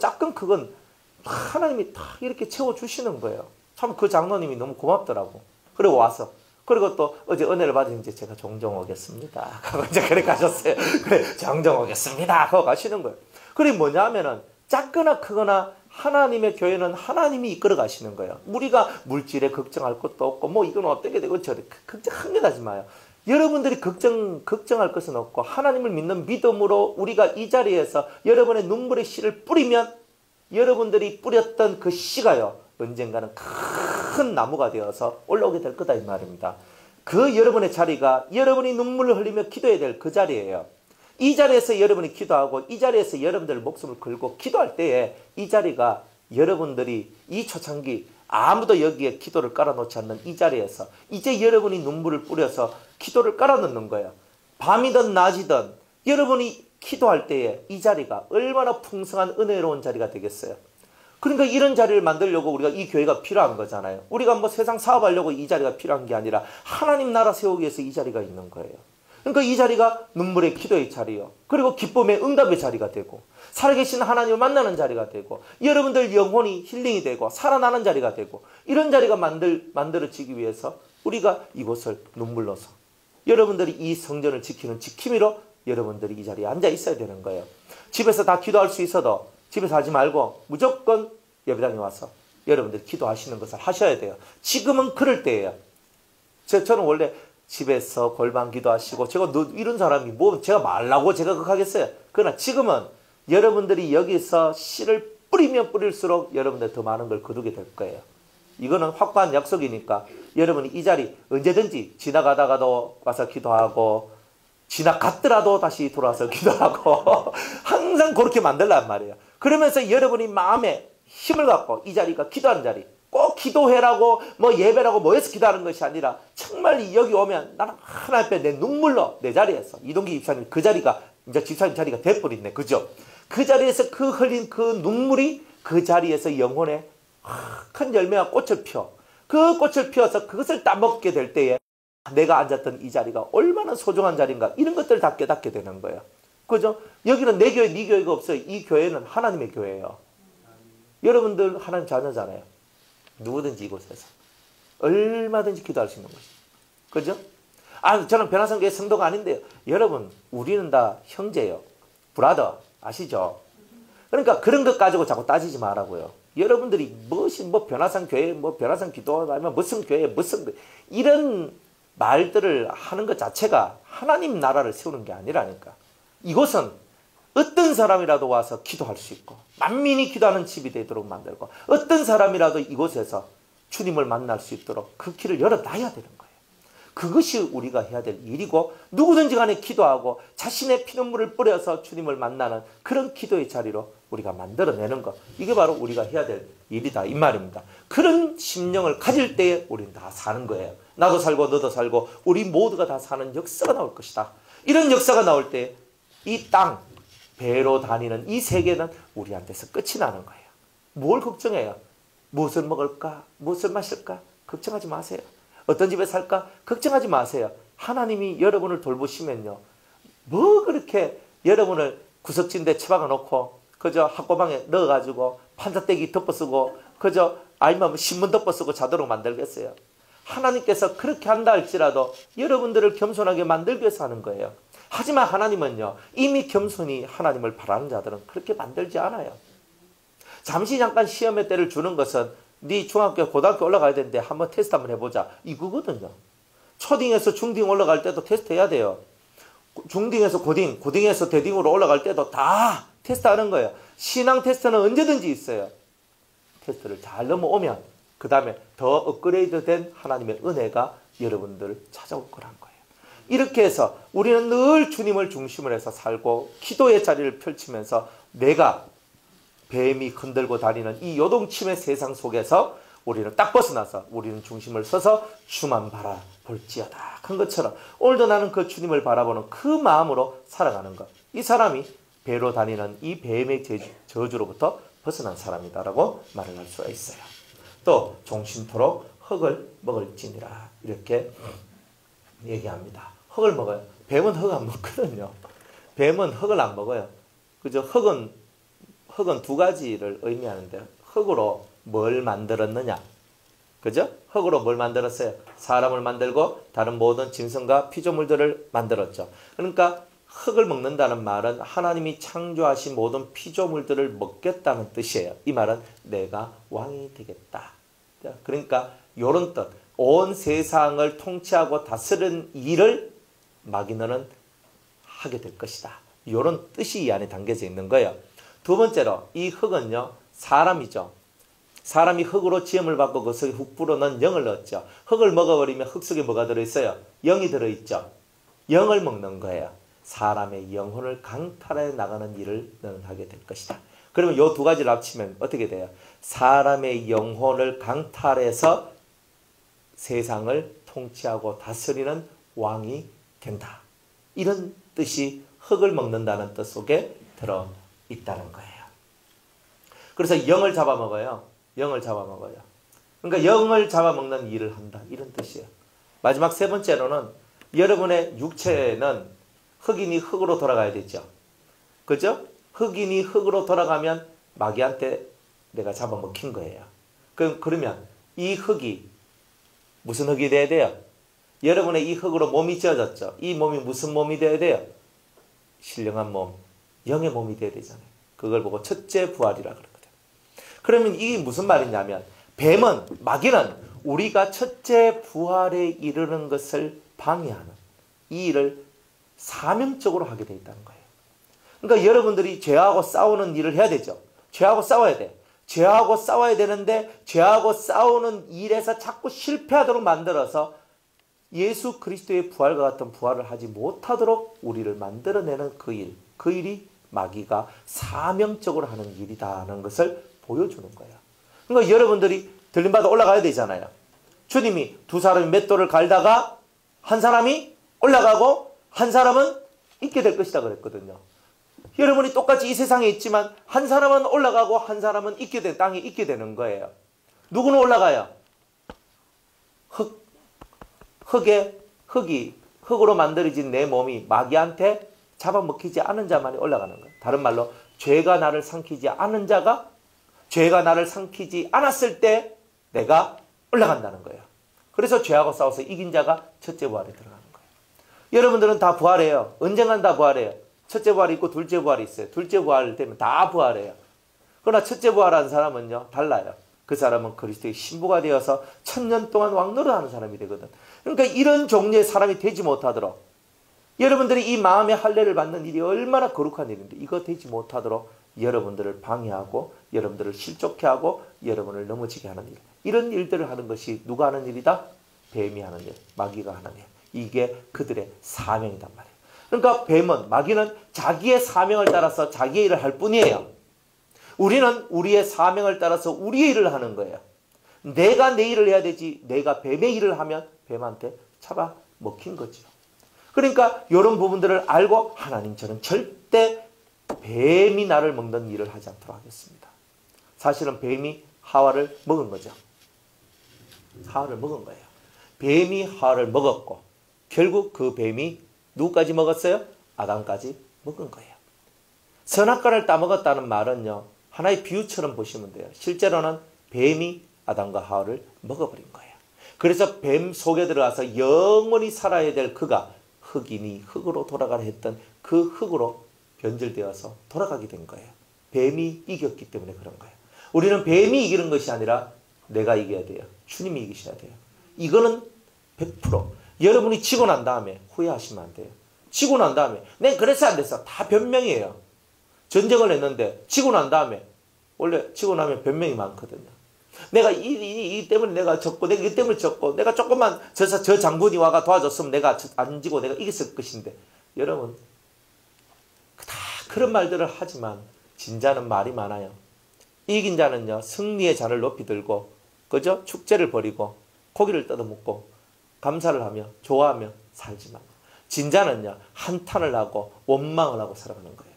작건 그건 하나님이 다 이렇게 채워주시는 거예요. 참 그 장로님이 너무 고맙더라고. 그리고 와서 그리고 또 어제 은혜를 받은 이제 제가 종종 오겠습니다. 하고 이제 그래 가셨어요. 그래 종종 오겠습니다. 하고 가시는 거예요. 그게 뭐냐면은 작거나 크거나 하나님의 교회는 하나님이 이끌어 가시는 거예요. 우리가 물질에 걱정할 것도 없고 뭐 이건 어떻게 되고 저렇게 걱정 한 개도 하지 마요. 여러분들이 걱정할 것은 없고 하나님을 믿는 믿음으로 우리가 이 자리에서 여러분의 눈물의 씨를 뿌리면 여러분들이 뿌렸던 그 씨가요. 언젠가는 큰 나무가 되어서 올라오게 될 거다 이 말입니다. 그 여러분의 자리가 여러분이 눈물을 흘리며 기도해야 될 그 자리예요. 이 자리에서 여러분이 기도하고 이 자리에서 여러분들 목숨을 걸고 기도할 때에 이 자리가 여러분들이 이 초창기 아무도 여기에 기도를 깔아놓지 않는 이 자리에서 이제 여러분이 눈물을 뿌려서 기도를 깔아놓는 거예요. 밤이든 낮이든 여러분이 기도할 때에 이 자리가 얼마나 풍성한 은혜로운 자리가 되겠어요. 그러니까 이런 자리를 만들려고 우리가 이 교회가 필요한 거잖아요. 우리가 뭐 세상 사업하려고 이 자리가 필요한 게 아니라 하나님 나라 세우기 위해서 이 자리가 있는 거예요. 그러니까 이 자리가 눈물의 기도의 자리요. 그리고 기쁨의 응답의 자리가 되고 살아계신 하나님을 만나는 자리가 되고 여러분들 영혼이 힐링이 되고 살아나는 자리가 되고 이런 자리가 만들어지기 위해서 우리가 이곳을 눈물로서 여러분들이 이 성전을 지키는 지킴이로 여러분들이 이 자리에 앉아 있어야 되는 거예요. 집에서 다 기도할 수 있어도 집에서 하지 말고 무조건 예배당에 와서 여러분들이 기도하시는 것을 하셔야 돼요. 지금은 그럴 때예요. 저는 원래 집에서 골방 기도하시고 제가 이런 사람이 뭐 제가 말라고 제가 그렇게 하겠어요. 그러나 지금은 여러분들이 여기서 씨를 뿌리면 뿌릴수록 여러분들 더 많은 걸 거두게 될 거예요. 이거는 확고한 약속이니까 여러분이 이 자리 언제든지 지나가다가도 와서 기도하고 지나갔더라도 다시 돌아와서 기도하고 항상 그렇게 만들란 말이에요. 그러면서 여러분이 마음에 힘을 갖고 이 자리가 기도하는 자리 꼭 기도해라고 뭐 예배라고 모여서 기도하는 것이 아니라 정말 여기 오면 나는 하나님 앞에 내 눈물로 내 자리에서 이동기 집사님 그 자리가 이제 집사님 자리가 돼버렸네. 그죠? 그 자리에서 그 흘린 그 눈물이 그 자리에서 영혼에 큰 열매와 꽃을 펴. 그 꽃을 피워서 그것을 따먹게 될 때에 내가 앉았던 이 자리가 얼마나 소중한 자리인가 이런 것들을 다 깨닫게 되는 거예요. 그죠? 여기는 내 교회, 네 교회가 없어요. 이 교회는 하나님의 교회예요. 여러분들 하나님 자녀잖아요. 누구든지 이곳에서 얼마든지 기도할 수 있는 것이죠. 그죠? 저는 변화성교회 성도가 아닌데요. 여러분, 우리는 다 형제예요. 브라더, 아시죠? 그러니까 그런 것 가지고 자꾸 따지지 말라고요. 여러분들이 뭐 변화성 교회, 뭐 변화성 기도, 아니면 무슨 교회, 무슨 이런 말들을 하는 것 자체가 하나님 나라를 세우는 게 아니라니까. 이곳은 어떤 사람이라도 와서 기도할 수 있고 만민이 기도하는 집이 되도록 만들고 어떤 사람이라도 이곳에서 주님을 만날 수 있도록 그 길을 열어놔야 되는 거예요. 그것이 우리가 해야 될 일이고 누구든지 간에 기도하고 자신의 피눈물을 뿌려서 주님을 만나는 그런 기도의 자리로 우리가 만들어내는 것. 이게 바로 우리가 해야 될 일이다 이 말입니다. 그런 심령을 가질 때에 우리는 다 사는 거예요. 나도 살고 너도 살고 우리 모두가 다 사는 역사가 나올 것이다. 이런 역사가 나올 때 이 땅 배로 다니는 이 세계는 우리한테서 끝이 나는 거예요. 뭘 걱정해요? 무엇을 먹을까? 무엇을 마실까? 걱정하지 마세요. 어떤 집에 살까? 걱정하지 마세요. 하나님이 여러분을 돌보시면요. 뭐 그렇게 여러분을 구석진데 처박아 놓고 그저 학고방에 넣어가지고 판자떼기 덮어쓰고 그저 아니면 신문 덮어쓰고 자도록 만들겠어요. 하나님께서 그렇게 한다 할지라도 여러분들을 겸손하게 만들기 위해서 하는 거예요. 하지만 하나님은요. 이미 겸손히 하나님을 바라는 자들은 그렇게 만들지 않아요. 잠시 잠깐 시험의 때를 주는 것은 네 중학교 고등학교 올라가야 되는데 한번 테스트 한번 해보자 이거거든요. 초딩에서 중딩 올라갈 때도 테스트 해야 돼요. 중딩에서 고딩, 고딩에서 대딩으로 올라갈 때도 다 테스트하는 거예요. 신앙 테스트는 언제든지 있어요. 테스트를 잘 넘어오면 그 다음에 더 업그레이드된 하나님의 은혜가 여러분들을 찾아올 거란 거예요. 이렇게 해서 우리는 늘 주님을 중심으로 해서 살고 기도의 자리를 펼치면서 내가 뱀이 흔들고 다니는 이 요동침의 세상 속에서 우리는 딱 벗어나서 우리는 중심을 서서 주만 바라볼지어다 한 것처럼 오늘도 나는 그 주님을 바라보는 그 마음으로 살아가는 것. 이 사람이 배로 다니는 이 뱀의 저주로부터 벗어난 사람이다라고 말을 할 수가 있어요. 또 종신토록 흙을 먹을지니라 이렇게 얘기합니다. 흙을 먹어요. 뱀은 흙 안 먹거든요. 뱀은 흙을 안 먹어요. 그죠? 흙은 두 가지를 의미하는데 흙으로 뭘 만들었느냐? 그죠? 흙으로 뭘 만들었어요? 사람을 만들고 다른 모든 짐승과 피조물들을 만들었죠. 그러니까 흙을 먹는다는 말은 하나님이 창조하신 모든 피조물들을 먹겠다는 뜻이에요. 이 말은 내가 왕이 되겠다. 그러니까 이런 뜻. 온 세상을 통치하고 다스리는 일을 마귀너는 하게 될 것이다. 이런 뜻이 이 안에 담겨져 있는 거예요. 두 번째로 이 흙은요. 사람이죠. 사람이 흙으로 지음을 받고 그 속에 흙 불어넣은 영을 넣었죠. 흙을 먹어버리면 흙 속에 뭐가 들어있어요? 영이 들어있죠. 영을 먹는 거예요. 사람의 영혼을 강탈해 나가는 일을 너는 하게 될 것이다. 그러면 이 두 가지를 합치면 어떻게 돼요? 사람의 영혼을 강탈해서 세상을 통치하고 다스리는 왕이 된다. 이런 뜻이 흙을 먹는다는 뜻 속에 들어 있다는 거예요. 그래서 영을 잡아먹어요. 영을 잡아먹어요. 그러니까 영을 잡아먹는 일을 한다. 이런 뜻이에요. 마지막 세 번째로는 여러분의 육체는 흙이니 흙으로 돌아가야 되죠. 그죠? 흙이니 흙으로 돌아가면 마귀한테 내가 잡아먹힌 거예요. 그러면 이 흙이 무슨 흙이 돼야 돼요? 여러분의 이 흙으로 몸이 지어졌죠. 이 몸이 무슨 몸이 돼야 돼요? 신령한 몸, 영의 몸이 돼야 되잖아요. 그걸 보고 첫째 부활이라 그러거든. 그러면 이게 무슨 말이냐면 뱀은, 마귀는 우리가 첫째 부활에 이르는 것을 방해하는 이 일을 사명적으로 하게 되어 있다는 거예요. 그러니까 여러분들이 죄하고 싸우는 일을 해야 되죠. 죄하고 싸워야 돼. 죄하고 싸워야 되는데 죄하고 싸우는 일에서 자꾸 실패하도록 만들어서 예수 그리스도의 부활과 같은 부활을 하지 못하도록 우리를 만들어내는 그 일, 그 일이 마귀가 사명적으로 하는 일이다는 것을 보여주는 거예요. 그러니까 여러분들이 들림받아 올라가야 되잖아요. 주님이 두 사람이 맷돌을 갈다가 한 사람이 올라가고 한 사람은 있게 될 것이다 그랬거든요. 여러분이 똑같이 이 세상에 있지만 한 사람은 올라가고 한 사람은 땅에 있게 되는 거예요. 누구는 올라가요? 흙으로 만들어진 내 몸이 마귀한테 잡아먹히지 않은 자만이 올라가는 거예요. 다른 말로 죄가 나를 삼키지 않은 자가 죄가 나를 삼키지 않았을 때 내가 올라간다는 거예요. 그래서 죄하고 싸워서 이긴 자가 첫째 부활에 들어가는 거예요. 여러분들은 다 부활해요. 언젠간 다 부활해요. 첫째 부활이 있고 둘째 부활이 있어요. 둘째 부활 되면 다 부활해요. 그러나 첫째 부활한 사람은요, 달라요. 그 사람은 그리스도의 신부가 되어서 1000년 동안 왕노릇하는 사람이 되거든. 그러니까 이런 종류의 사람이 되지 못하도록, 여러분들이 이 마음의 할례를 받는 일이 얼마나 거룩한 일인데 이거 되지 못하도록 여러분들을 방해하고 여러분들을 실족해 하고 여러분을 넘어지게 하는 일, 이런 일들을 하는 것이 누가 하는 일이다? 뱀이 하는 일, 마귀가 하는 일. 이게 그들의 사명이단 말이에요. 그러니까 뱀은, 마귀는 자기의 사명을 따라서 자기의 일을 할 뿐이에요. 우리는 우리의 사명을 따라서 우리의 일을 하는 거예요. 내가 내 일을 해야 되지, 내가 뱀의 일을 하면 뱀한테 잡아먹힌 거죠. 그러니까 이런 부분들을 알고 하나님, 저는 절대 뱀이 나를 먹는 일을 하지 않도록 하겠습니다. 사실은 뱀이 하와를 먹은 거죠. 하와를 먹은 거예요. 뱀이 하와를 먹었고 결국 그 뱀이 누구까지 먹었어요? 아담까지 먹은 거예요. 선악과를 따먹었다는 말은요, 하나의 비유처럼 보시면 돼요. 실제로는 뱀이 아담과 하와를 먹어버린 거예요. 그래서 뱀 속에 들어가서 영원히 살아야 될 그가 흙이니 흙으로 돌아가라 했던 그 흙으로 변질되어서 돌아가게 된 거예요. 뱀이 이겼기 때문에 그런 거예요. 우리는 뱀이 이기는 것이 아니라 내가 이겨야 돼요. 주님이 이기셔야 돼요. 이거는 100%. 여러분이 지고 난 다음에 후회하시면 안 돼요. 지고 난 다음에 내가 그래서 안 됐어. 다 변명이에요. 전쟁을 했는데 지고 난 다음에, 원래 지고 나면 변명이 많거든요. 내가 이 때문에 내가 졌고, 내가 이 때문에 졌고, 내가 조금만 저 장군이 와가 도와줬으면 내가 안 지고 내가 이겼을 것인데. 여러분, 다 그런 말들을 하지만 진자는 말이 많아요. 이긴 자는요, 승리의 잔을 높이 들고, 그죠? 축제를 벌이고 고기를 뜯어먹고 감사를 하며 좋아하며 살지만, 진자는요, 한탄을 하고 원망을 하고 살아가는 거예요.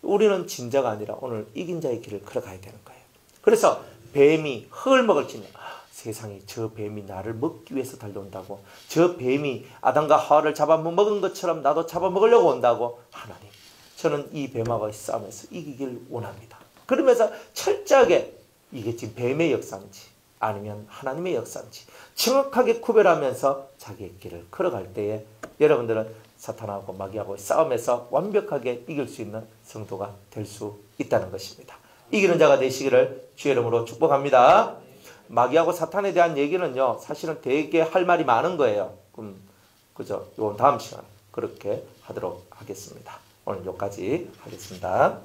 우리는 진자가 아니라 오늘 이긴 자의 길을 걸어가야 되는 거예요. 그래서 뱀이 흙을 먹을지니, 세상에 저 뱀이 나를 먹기 위해서 달려온다고, 저 뱀이 아담과 하와를 잡아먹은 것처럼 나도 잡아먹으려고 온다고, 하나님, 저는 이 뱀하고의 싸움에서 이기길 원합니다. 그러면서 철저하게 이게 지금 뱀의 역사인지 아니면 하나님의 역사인지 정확하게 구별하면서 자기의 길을 걸어갈 때에 여러분들은 사탄하고 마귀하고의 싸움에서 완벽하게 이길 수 있는 성도가 될 수 있다는 것입니다. 이기는 자가 되시기를 주의 이름으로 축복합니다. 마귀하고 사탄에 대한 얘기는요, 사실은 되게 할 말이 많은 거예요. 그죠? 요 다음 시간 그렇게 하도록 하겠습니다. 오늘 여기까지 하겠습니다.